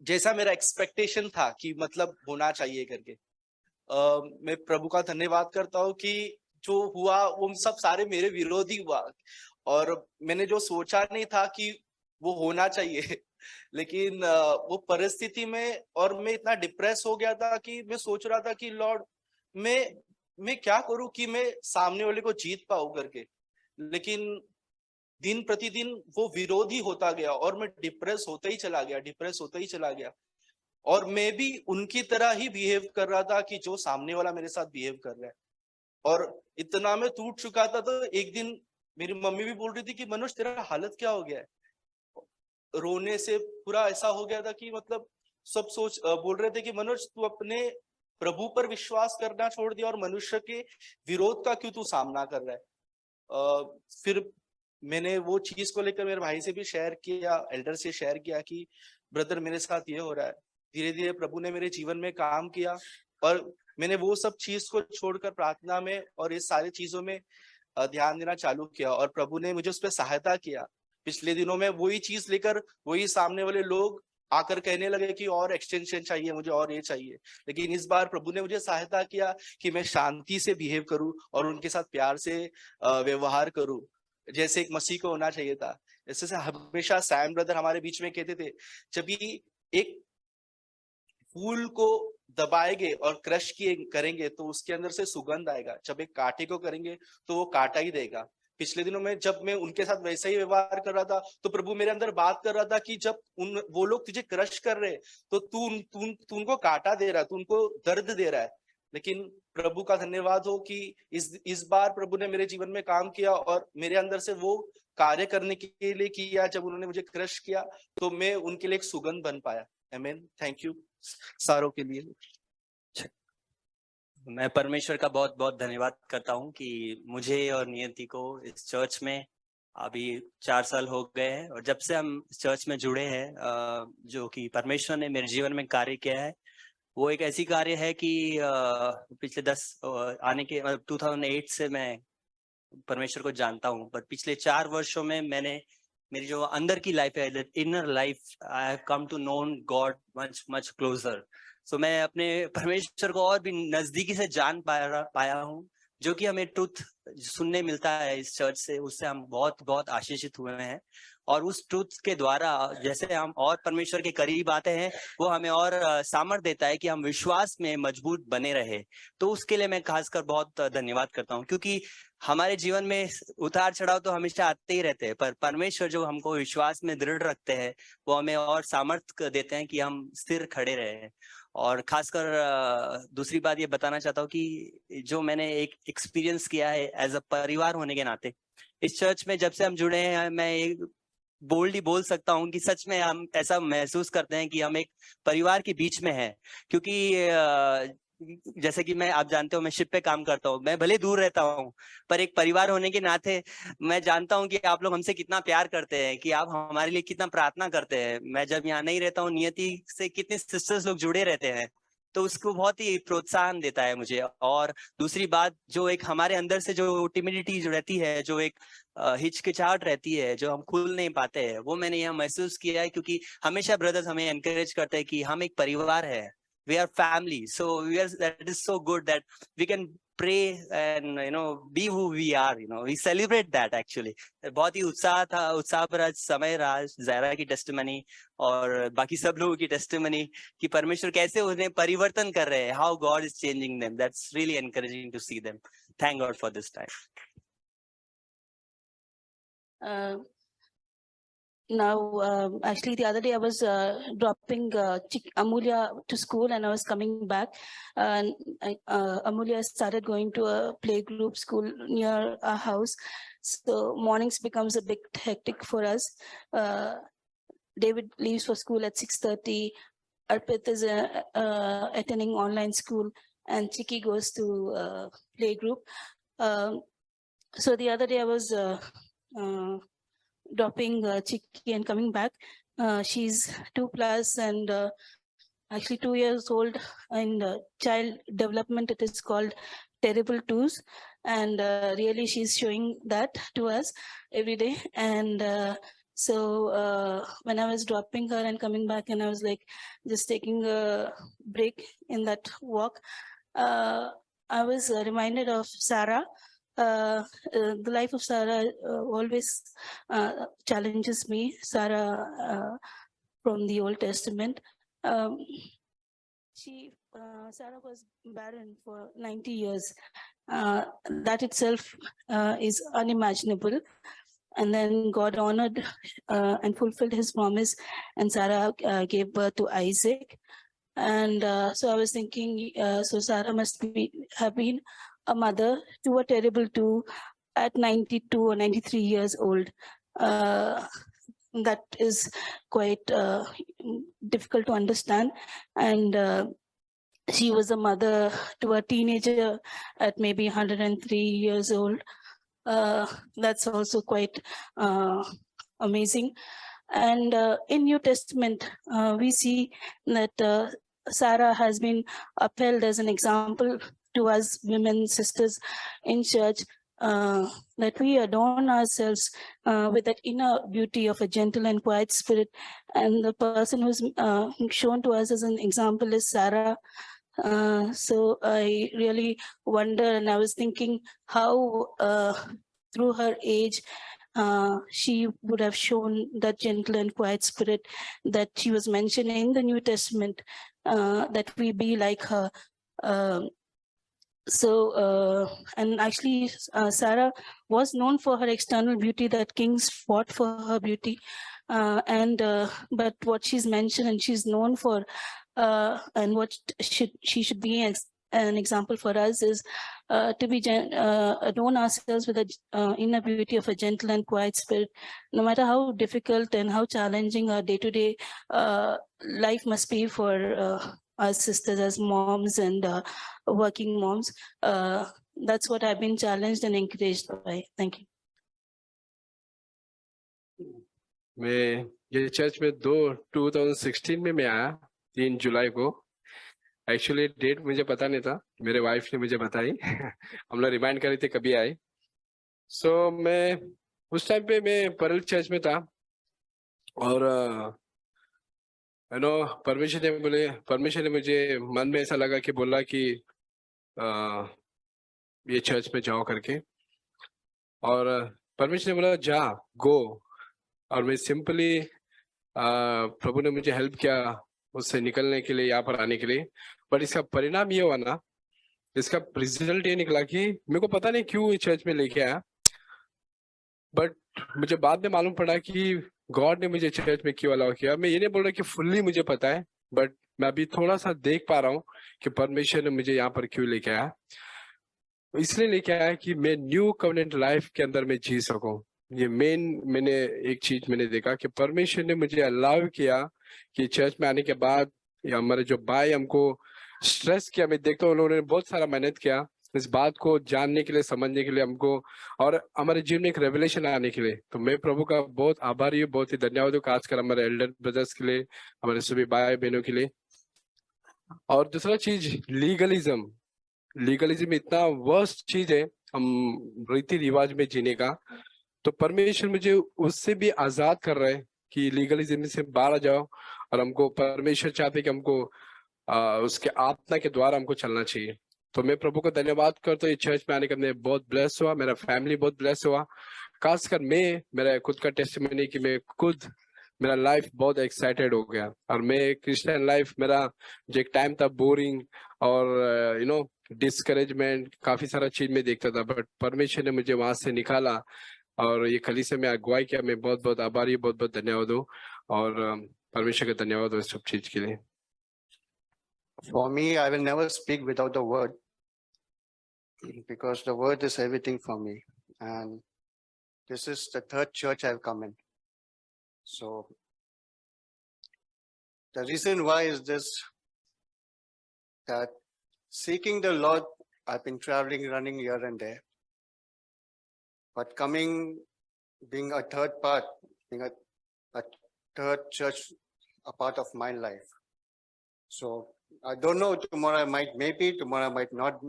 जैसा मेरा एक्सपेक्टेशन था कि मतलब होना चाहिए करके। मैं प्रभु का धन्यवाद करता हूँ कि जो हुआ वो सब सारे मेरे विरोधी हुआ, और मैंने जो सोचा नहीं था कि वो होना चाहिए लेकिन वो परिस्थिति में और मैं इतना डिप्रेस हो गया था कि मैं सोच रहा था कि लॉर्ड मैं क्या करूं कि मैं सामने वाले को जीत पाऊं करके। लेकिन दिन प्रतिदिन वो विरोधी होता गया और मैं डिप्रेस होता ही चला गया और मैं भी उनकी तरह ही बिहेव कर रहा था कि जो सामने वाला मेरे साथ बिहेव कर रहा है। और इतना मैं टूट चुका था, तो एक दिन मेरी मम्मी भी बोल रही थी कि मनोज तेरा हालत क्या हो गया है। रोने से पूरा ऐसा हो गया था कि मतलब सब बोल रहे थे कि मनोज तू अपने प्रभु पर विश्वास करना छोड़ दिया और मनुष्य के विरोध का क्यों तू सामना कर रहा है। फिर मैंने वो चीज को लेकर मेरे भाई से भी शेयर किया, एल्डर से शेयर किया कि ब्रदर मेरे साथ ये हो रहा है। धीरे धीरे प्रभु ने मेरे जीवन में काम किया और मैंने वो सब चीज को छोड़कर प्रार्थना में और इस सारी चीजों में ध्यान देना चालू किया और प्रभु ने मुझे उस पर सहायता किया। पिछले दिनों में वही चीज लेकर वही सामने वाले लोग आकर कहने लगे कि और एक्सटेंशन चाहिए मुझे और ये चाहिए, लेकिन इस बार प्रभु ने मुझे सहायता किया कि मैं शांति से बिहेव करूं और उनके साथ प्यार से व्यवहार करूं जैसे एक मसीह को होना चाहिए था। जैसे हमेशा सैम ब्रदर हमारे बीच में कहते थे, जब भी एक फूल को दबाएंगे और क्रश करेंगे तो उसके अंदर से सुगंध आएगा, जब एक कांटे को करेंगे तो वो कांटा ही देगा। पिछले दिनों में जब मैं उनके साथ वैसा ही व्यवहार कर रहा था तो प्रभु मेरे अंदर बात कर रहा था कि जब वो लोग तुझे क्रश कर रहे तो तू उनको कांटा दे रहा है, तू उनको दर्द दे रहा है। लेकिन प्रभु का धन्यवाद हो कि इस बार प्रभु ने मेरे जीवन में काम किया और मेरे अंदर से वो कार्य करने के लिए किया। जब उन्होंने मुझे क्रश किया तो मैं उनके लिए एक सुगंध बन पाया। आमीन। थैंक यू सारों के लिए। मैं परमेश्वर का बहुत बहुत धन्यवाद करता हूँ कि मुझे और नियति को इस चर्च में अभी 4 साल हो गए हैं और जब से हम इस चर्च में जुड़े हैं जो कि परमेश्वर ने मेरे जीवन में कार्य किया है वो एक ऐसी कार्य है कि पिछले 2008 से मैं परमेश्वर को जानता हूँ, पर पिछले 4 वर्षों में मैंने मेरी जो अंदर की लाइफ है, inner life, I have come to know God much closer. So मैं अपने परमेश्वर को और भी नजदीकी से जान पाया हूँ, जो कि हमें ट्रुथ सुनने मिलता है इस चर्च से, उससे हम बहुत बहुत आशीषित हुए हैं। और उस ट्रुथ के द्वारा जैसे हम और परमेश्वर के करीब आते हैं वो हमें और सामर्थ्य देता है कि हम विश्वास में मजबूत बने रहे। तो उसके लिए मैं खासकर बहुत धन्यवाद करता हूँ, क्योंकि हमारे जीवन में उतार चढ़ाव तो हमेशा आते ही रहते हैं, पर परमेश्वर जो हमको विश्वास में दृढ़ रखते हैं वो हमें और सामर्थ्य देते हैं कि हम स्थिर खड़े रहे। और खासकर दूसरी बात ये बताना चाहता हूँ कि जो मैंने एक एक्सपीरियंस किया है एज अ परिवार होने के नाते इस चर्च में, जब से हम जुड़े हैं, मैं एक बोल्डली बोल सकता हूँ कि सच में हम ऐसा महसूस करते हैं कि हम एक परिवार के बीच में हैं। क्योंकि जैसे कि आप जानते हो मैं शिप पे काम करता हूँ, मैं भले दूर रहता हूँ पर एक परिवार होने के नाते मैं जानता हूँ कि आप लोग हमसे कितना प्यार करते हैं, कि आप हमारे लिए कितना प्रार्थना करते हैं। मैं जब यहाँ नहीं रहता हूँ, नियति से कितने सिस्टर्स लोग जुड़े रहते हैं, तो उसको बहुत ही प्रोत्साहन देता है मुझे। और दूसरी बात, जो एक हमारे अंदर से जो टिमिडिटी जो रहती है, जो एक हिचकिचाहट रहती है, जो हम खुल नहीं पाते हैं, वो मैंने यहाँ महसूस किया है। क्योंकि हमेशा ब्रदर्स हमें एनकरेज करते हैं कि हम एक परिवार है, we are family, so that is so good that we can pray and be who we are, we celebrate that actually। बहुत ही उत्साह पर आज समय रहा ज़ायरा की टेस्टिमनी और बाकी सब लोगों की टेस्टिमनी कि परमेश्वर कैसे उन्हें परिवर्तन कर रहे हैं, how God is changing them। That's really encouraging to see them। Thank God for this time। Now, actually, the other day I was dropping Amulya to school, and I was coming back. And Amulya started going to a play group school near our house. So mornings becomes a bit hectic for us. David leaves for school at 6:30. Arpit is attending online school, and Chiki goes to play group. So the other day I was dropping Chiki and coming back. She's 2+ and actually 2 years old. In child development, it is called terrible twos, and really she's showing that to us every day. And so when I was dropping her and coming back, and I was like just taking a break in that walk, I was reminded of Sarah. The life of Sarah always challenges me. Sarah from the Old Testament. Sarah was barren for 90 years. That itself is unimaginable. And then God honored and fulfilled his promise, and Sarah gave birth to Isaac. And so I was thinking, so Sarah must have been a mother to a terrible two at 92 or 93 years old. That is quite difficult to understand. And she was a mother to a teenager at maybe 103 years old. That's also quite amazing. And in New Testament, we see that Sarah has been upheld as an example to us women sisters in church, that we adorn ourselves with that inner beauty of a gentle and quiet spirit. And the person who's shown to us as an example is Sarah. So I really wonder, and I was thinking how through her age, she would have shown that gentle and quiet spirit that she was mentioned in the New Testament, that we be like her. And actually, Sarah was known for her external beauty, that kings fought for her beauty. But what she's mentioned and she's known for, and what she should be an example for us is to be adorn ourselves with the inner beauty of a gentle and quiet spirit. No matter how difficult and how challenging our day-to-day life must be for us sisters as moms and working moms, that's what I've been challenged and encouraged by. Thank you. मैं ये चर्च में 2016 में मैं आया 3 जुलाई को. एक्चुअली डेट मुझे पता नहीं था, मेरे वाइफ ने मुझे बताई. हम लोग रिमाइंड कर रहे थे कभी आए. सो मैं उस टाइम पे मैं परल चर्च में था और परमेश्वर ने मुझे मन में ऐसा लगा कि बोला कि ये चर्च में जाओ करके. और परमेश्वर ने बोला जा गो. और मैं सिंपली प्रभु ने मुझे हेल्प किया उससे निकलने के लिए, यहाँ पर आने के लिए. बट इसका परिणाम ये हुआ ना, इसका रिजल्ट ये निकला कि मेरे को पता नहीं क्यों इस चर्च में लेके आया, बट मुझे बाद में मालूम पड़ा कि गॉड ने मुझे चर्च में क्यों अलाउ किया. मैं ये नहीं बोल रहा कि फुल्ली मुझे पता है, बट मैं अभी थोड़ा सा देख पा रहा हूँ कि परमेश्वर ने मुझे यहाँ पर क्यों लेके आया. इसलिए लेके आया कि मैं न्यू कवनेंट लाइफ के अंदर में जी सकूं. ये मैंने एक चीज मैंने देखा कि परमेश्वर ने मुझे अलाउ किया कि चर्च में आने के बाद हमारे जो भाई हमको स्ट्रेस किया, मैं देखता हूँ उन्होंने बहुत सारा मेहनत किया इस बात को जानने के लिए, समझने के लिए हमको, और हमारे जीवन में एक रेवलेशन आने के लिए. तो मैं प्रभु का बहुत आभारी हूँ, बहुत ही धन्यवाद हूँ, खासकर हमारे एल्डर ब्रदर्स के लिए, हमारे सभी भाई बहनों के लिए. और दूसरा चीज लीगलिज्म इतना वर्स्ट चीज है हम रीति रिवाज में जीने का. तो परमेश्वर मुझे उससे भी आजाद कर रहा है कि लीगलिज्म से बाहर आ जाओ, और हमको परमेश्वर चाहते कि हमको उसके आत्मा के द्वारा हमको चलना चाहिए. तो मैं प्रभु को धन्यवाद करता हूँ. ये चर्च में आने का मैं बहुत ब्लेस हुआ, मेरा फैमिली बहुत ब्लेस हुआ. खासकर मेरा खुद का टेस्टिमनी कि मैं खुद, मेरा लाइफ बहुत एक्साइटेड हो गया. और मैं क्रिश्चियन लाइफ, मेरा जो एक टाइम था बोरिंग और डिस्करेजमेंट, काफी सारा चीज में देखता था, बट परमेश्वर ने मुझे वहां से निकाला और ये कलीसिया में अगुवाई किया. मैं बहुत बहुत आभारी, बहुत बहुत धन्यवाद हूँ, और परमेश्वर का धन्यवाद हो इस सब चीज के लिए. For me, I will never speak without the word, because the word is everything for me. And this is the third church I've come in. So the reason why is this, that seeking the Lord, I've been traveling, running here and there. But being a third part, being a third church, a part of my life. So I don't know, tomorrow I might, maybe tomorrow I might not,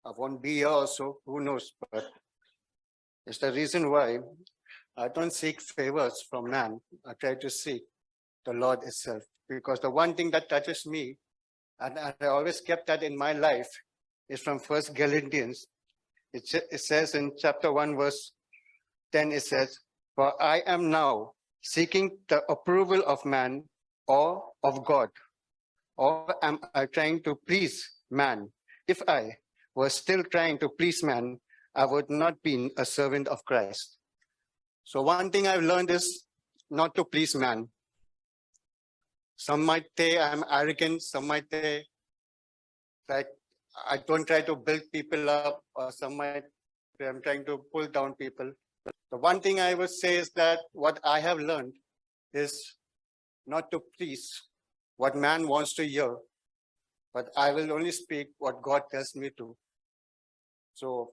I won't be here also, who knows, but it's the reason why I don't seek favors from man. I try to seek the Lord itself, because the one thing that touches me, and I always kept that in my life, is from 1 Corinthians. It says in chapter 1, verse 10, it says, "For I am now seeking the approval of man or of God? Or am I trying to please man? If I was still trying to please man, I would not be a servant of Christ. So one thing I've learned is not to please man. Some might say I'm arrogant, some might say like I don't try to build people up, or some might say I'm trying to pull down people. The one thing I would say is that what I have learned is not to please what man wants to hear, but I will only speak what God tells me to. So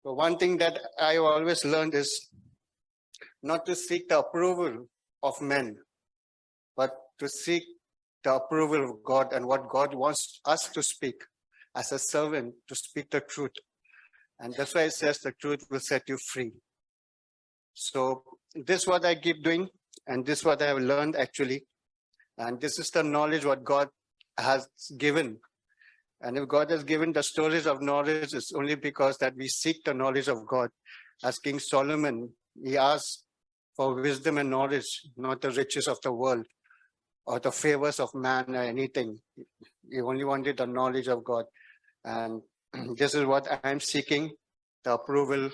the one thing that I always learned is not to seek the approval of men, but to seek the approval of God and what God wants us to speak as a servant, to speak the truth. And that's why it says the truth will set you free. So this is what I keep doing, and this is what I have learned actually. And this is the knowledge what God has given. And if God has given the stories of knowledge, it's only because that we seek the knowledge of God. As King Solomon, he asked for wisdom and knowledge, not the riches of the world or the favors of man or anything. He only wanted the knowledge of God. And this is what I'm seeking, the approval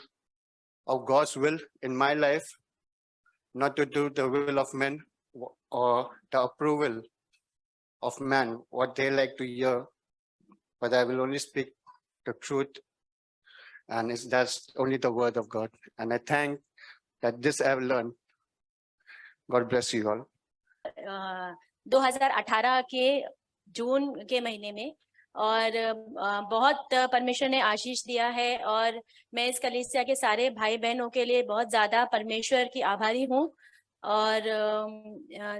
of God's will in my life, not to do the will of men or the approval of man, what they like to hear, but I will only speak the truth, and that's only the word of God. And I thank that this I have learned. God bless you all. 2018 के जून के महीने में, और बहुत परमेश्वर ने आशीष दिया है, और मैं इस कलीसिया के सारे भाई बहनों के लिए बहुत ज्यादा परमेश्वर की आभारी हूँ। और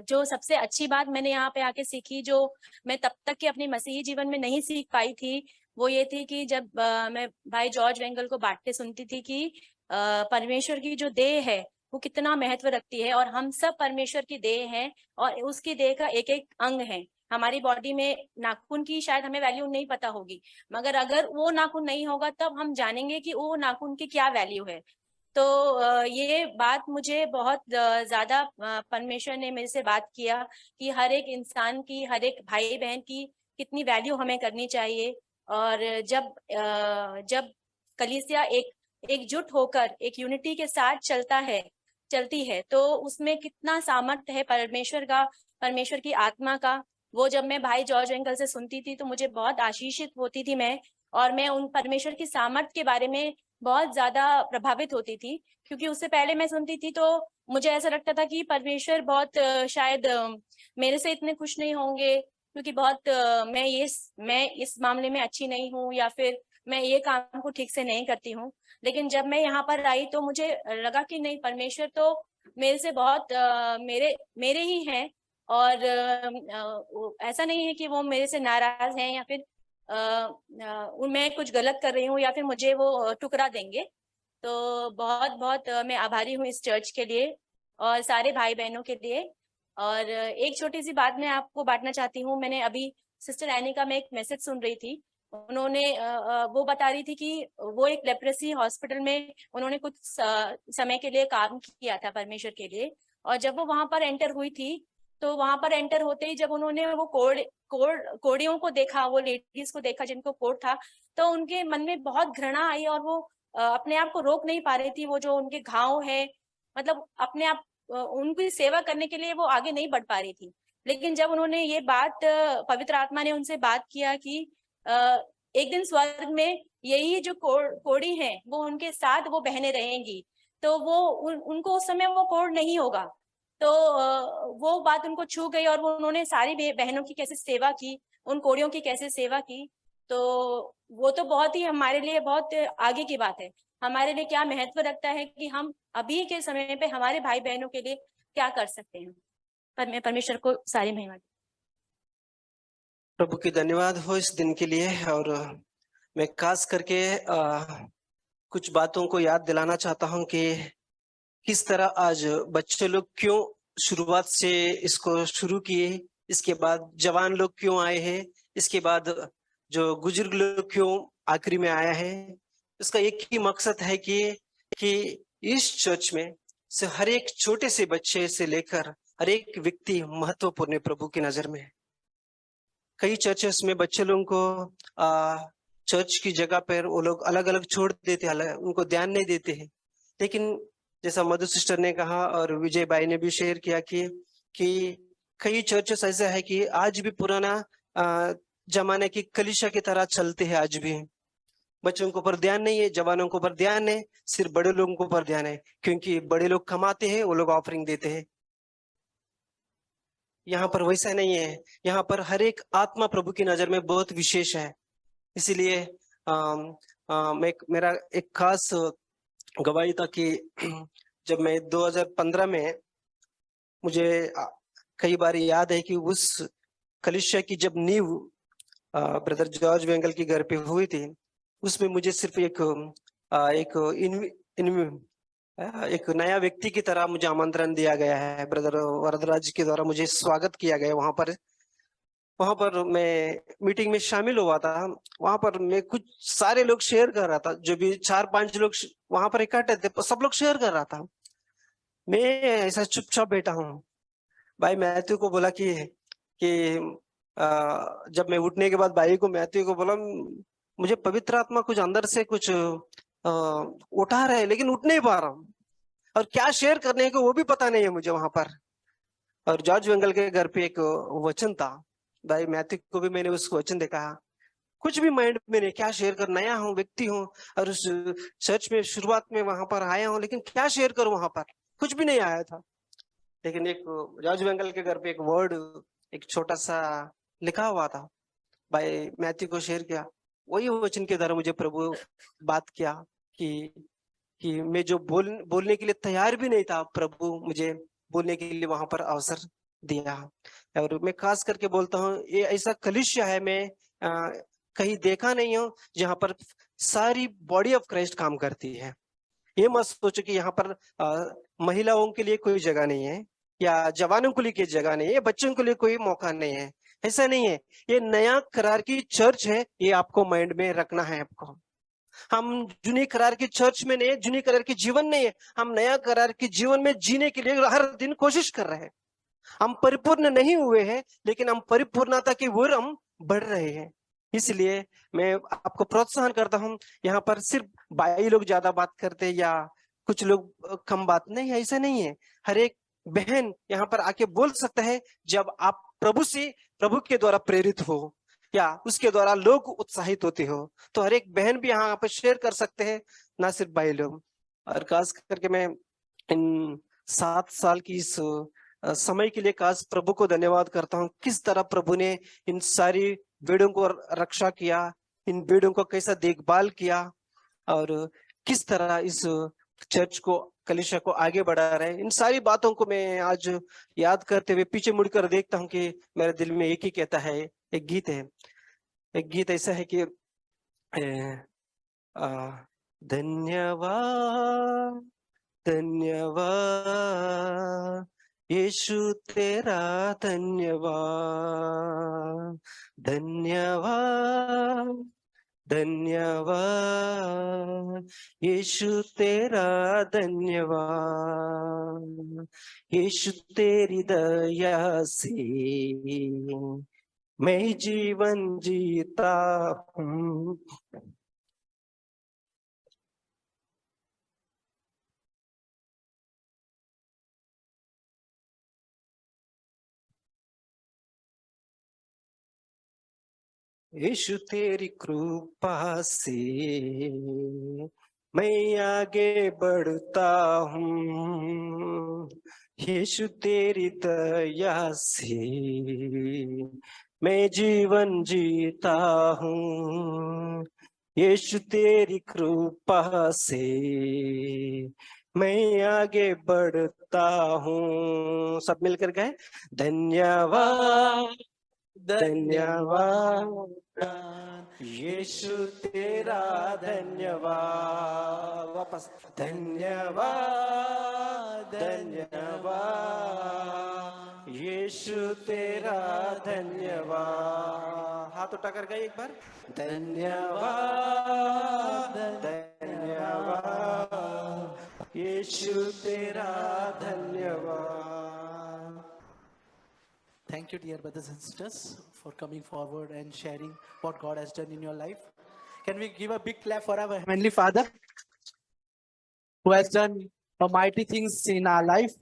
जो सबसे अच्छी बात मैंने यहाँ पे आके सीखी, जो मैं तब तक के अपनी मसीही जीवन में नहीं सीख पाई थी, वो ये थी कि जब मैं भाई जॉर्ज वेंगल को बांटते सुनती थी कि परमेश्वर की जो देह है वो कितना महत्व रखती है, और हम सब परमेश्वर की देह हैं, और उसकी देह का एक एक अंग है। हमारी बॉडी में नाखून की शायद हमें वैल्यू नहीं पता होगी, मगर अगर वो नाखून नहीं होगा तब हम जानेंगे कि वो नाखून की क्या वैल्यू है। तो ये बात मुझे बहुत ज्यादा परमेश्वर ने मेरे से बात किया कि हर एक इंसान की, हर एक भाई बहन की कितनी वैल्यू हमें करनी चाहिए। और जब कलीसिया एकजुट होकर एक यूनिटी के साथ चलती है तो उसमें कितना सामर्थ्य है परमेश्वर की आत्मा का। वो जब मैं भाई जॉर्ज वेंगल से सुनती थी तो मुझे बहुत आशीषित होती थी मैं, और मैं उन परमेश्वर की सामर्थ्य के बारे में बहुत ज्यादा प्रभावित होती थी, क्योंकि उससे पहले मैं सुनती थी तो मुझे ऐसा लगता था कि परमेश्वर बहुत शायद मेरे से इतने खुश नहीं होंगे, क्योंकि बहुत मैं इस मामले में अच्छी नहीं हूँ, या फिर मैं ये काम को ठीक से नहीं करती हूँ। लेकिन जब मैं यहाँ पर आई तो मुझे लगा कि नहीं, परमेश्वर तो मेरे से बहुत मेरे ही हैं, और ऐसा नहीं है कि वो मेरे से नाराज हैं, या फिर मैं कुछ गलत कर रही हूँ, या फिर मुझे वो टुकरा देंगे। तो बहुत बहुत मैं आभारी हूँ इस चर्च के लिए और सारे भाई बहनों के लिए। और एक छोटी सी बात मैं आपको बांटना चाहती हूँ। मैंने अभी सिस्टर एनी का मैं एक मैसेज सुन रही थी, उन्होंने वो बता रही थी कि वो एक लेप्रेसी हॉस्पिटल में उन्होंने कुछ समय के लिए काम किया था परमेश्वर के लिए, और जब वो वहां पर एंटर हुई थी तो वहां पर एंटर होते ही जब उन्होंने वो कोड़ियों को देखा, वो लेडीज को देखा जिनको कोड़ था, तो उनके मन में बहुत घृणा आई और वो अपने आप को रोक नहीं पा रही थी। वो जो उनके घाव है, मतलब अपने आप उनकी सेवा करने के लिए वो आगे नहीं बढ़ पा रही थी। लेकिन जब उन्होंने ये बात, पवित्र आत्मा ने उनसे बात किया कि एक दिन स्वर्ग में यही जो कोड़ी है वो उनके साथ वो बहनें रहेंगी, तो वो उनको उस समय वो कोड़ नहीं होगा। तो वो बात उनको छू गई और वो उन्होंने सारी बहनों की कैसे सेवा की, उन कोड़ियों की कैसे सेवा की। तो वो तो बहुत ही हमारे लिए बहुत आगे की बात है। हमारे लिए क्या महत्व रखता है कि हम अभी के समय पे हमारे भाई बहनों के लिए क्या कर सकते हैं। पर मैं परमेश्वर को सारी महिमा। प्रभु की धन्यवाद हो इस दिन के लिए। और मैं खास करके कुछ बातों को याद दिलाना चाहता हूं कि किस तरह आज बच्चे लोग क्यों शुरुआत से इसको शुरू किए, इसके बाद जवान लोग क्यों आए हैं, इसके बाद जो बुजुर्ग लोग क्यों आखिरी में आया है। इसका एक ही मकसद है कि इस चर्च में से हर एक छोटे से बच्चे से लेकर हर एक व्यक्ति महत्वपूर्ण है प्रभु की नजर में। कई चर्चेस में बच्चे लोगों को चर्च की जगह पर वो लोग अलग अलग छोड़ देते हैं, उनको ध्यान नहीं देते हैं। लेकिन जैसा मधु सिस्टर ने कहा और विजय भाई ने भी शेयर किया कि कई चर्चेस ऐसा है कि आज भी पुराना जमाने की कलीसिया की तरह चलते हैं। आज भी बच्चों के ऊपर ध्यान नहीं है, जवानों के ऊपर ध्यान है, सिर्फ बड़े लोगों के ऊपर ध्यान है, क्योंकि बड़े लोग कमाते हैं, वो लोग ऑफरिंग देते हैं। यहाँ पर वैसा नहीं है। यहाँ पर हर एक आत्मा प्रभु की नजर में बहुत विशेष है। इसीलिए मेरा एक खास गवाही था कि जब मैं 2015 में, मुझे कई बार याद है कि उस कलीसिया की जब नींव ब्रदर जॉर्ज वेंगल के घर पे हुई थी, उसमें मुझे सिर्फ एक नया व्यक्ति की तरह मुझे आमंत्रण दिया गया है। ब्रदर वरदराज के द्वारा मुझे स्वागत किया गया वहां पर मैं मीटिंग में शामिल हुआ था। वहां पर मैं कुछ सारे लोग शेयर कर रहा था, जो भी 4-5 लोग वहां पर इकट्ठे थे, सब लोग शेयर कर रहा था। मैं ऐसा चुपचाप बैठा हूँ। भाई मैथ्यू को बोला कि जब मैं उठने के बाद भाई को मैथ्यू को बोला, मुझे पवित्र आत्मा कुछ अंदर से कुछ उठा रहा है, लेकिन उठ नहीं पा रहा हूँ, और क्या शेयर करने को वो भी पता नहीं है मुझे वहां पर। और जॉर्ज वेंगल के घर पे एक वचन था, भाई मैथ्यू को भी मैंने उस वचन देखा, कुछ भी माइंड में नहीं, क्या शेयर कर, नया हूँ, व्यक्ति हूँ, और उस चर्च में शुरुआत में वहां पर आया हूँ, लेकिन क्या शेयर करूं, वहां पर कुछ भी नहीं आया था। लेकिन एक जॉर्ज वेंगल के घर पे एक वर्ड, एक छोटा सा लिखा हुआ था, भाई मैथ्यू को शेयर किया। वही वचन के द्वारा मुझे प्रभु बात किया कि मैं जो बोलने के लिए तैयार भी नहीं था, प्रभु मुझे बोलने के लिए वहां पर अवसर दिया। और मैं खास करके बोलता हूँ, ये ऐसा कलीसिया है, मैं कहीं देखा नहीं हूँ जहां पर सारी बॉडी ऑफ क्राइस्ट काम करती है। ये मत सोचो कि यहाँ पर महिलाओं के लिए कोई जगह नहीं है, या जवानों के लिए जगह नहीं है, बच्चों के लिए कोई मौका नहीं है, ऐसा नहीं है। ये नया करार की चर्च है, ये आपको माइंड में रखना है आपको। हम जूनी करार की चर्च में नहीं है, जूनी करार की जीवन नहीं है, हम नया करार की जीवन में जीने के लिए हर दिन कोशिश कर रहे हैं। हम परिपूर्ण नहीं हुए हैं, लेकिन हम परिपूर्णता की ओर हम बढ़ रहे हैं। इसलिए मैं आपको प्रोत्साहन करता हूँ, यहाँ पर सिर्फ भाई लोग ज्यादा बात करते या कुछ लोग कम बात, नहीं, ऐसा नहीं है। हर एक बहन यहाँ पर आके बोल सकता है, जब आप प्रभु के द्वारा प्रेरित हो या उसके द्वारा लोग उत्साहित होते हो, तो हर एक बहन भी यहाँ पर शेयर कर सकते हैं, ना सिर्फ भाई लोग। और खास करके मैं इन 7 साल की इस समय के लिए खास प्रभु को धन्यवाद करता हूँ, किस तरह प्रभु ने इन सारी भेड़ों को रक्षा किया, इन भेड़ों को कैसा देखभाल किया, और किस तरह इस चर्च को, कलीसिया को आगे बढ़ा रहे। इन सारी बातों को मैं आज याद करते हुए पीछे मुड़कर देखता हूँ कि मेरे दिल में एक ही कहता है, एक गीत है, एक गीत ऐसा है कि धन्यवाद धन्यवाद यीशु तेरा धन्यवाद, धन्यवाद धन्यवाद यीशु तेरा धन्यवाद। यीशु तेरी दया से मैं जीवन जीता हूँ। यीशु तेरी कृपा से मैं आगे बढ़ता हूँ, यीशु तेरी दया से मैं जीवन जीता हूँ, यीशु तेरी कृपा से मैं आगे बढ़ता हूँ। सब मिलकर गए, धन्यवाद धन्यवाद यीशु तेरा धन्यवाद, वापस धन्यवाद धन्यवाद यीशु तेरा धन्यवाद। हाथ उठाकर गए एक बार, धन्यवाद धन्यवाद यीशु तेरा धन्यवाद. Thank you, dear brothers and sisters, for coming forward and sharing what God has done in your life. Can we give a big clap for our Heavenly Father, who has done mighty things in our life,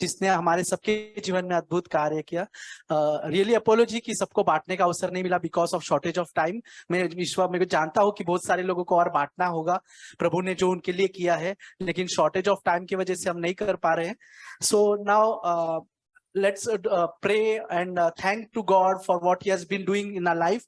जिसने हमारे सबके जीवन में अद्भुत कार्य किया. रियली अपोलॉजी कि सबको बांटने का अवसर नहीं मिला because of shortage of time. मैं विश्वास में जानता हूँ कि बहुत सारे लोगों को और बांटना होगा प्रभु ने जो उनके लिए किया है, लेकिन शॉर्टेज ऑफ टाइम की वजह से हम नहीं कर पा रहे हैं. So now let's pray and thank to God for what he has been doing in our life.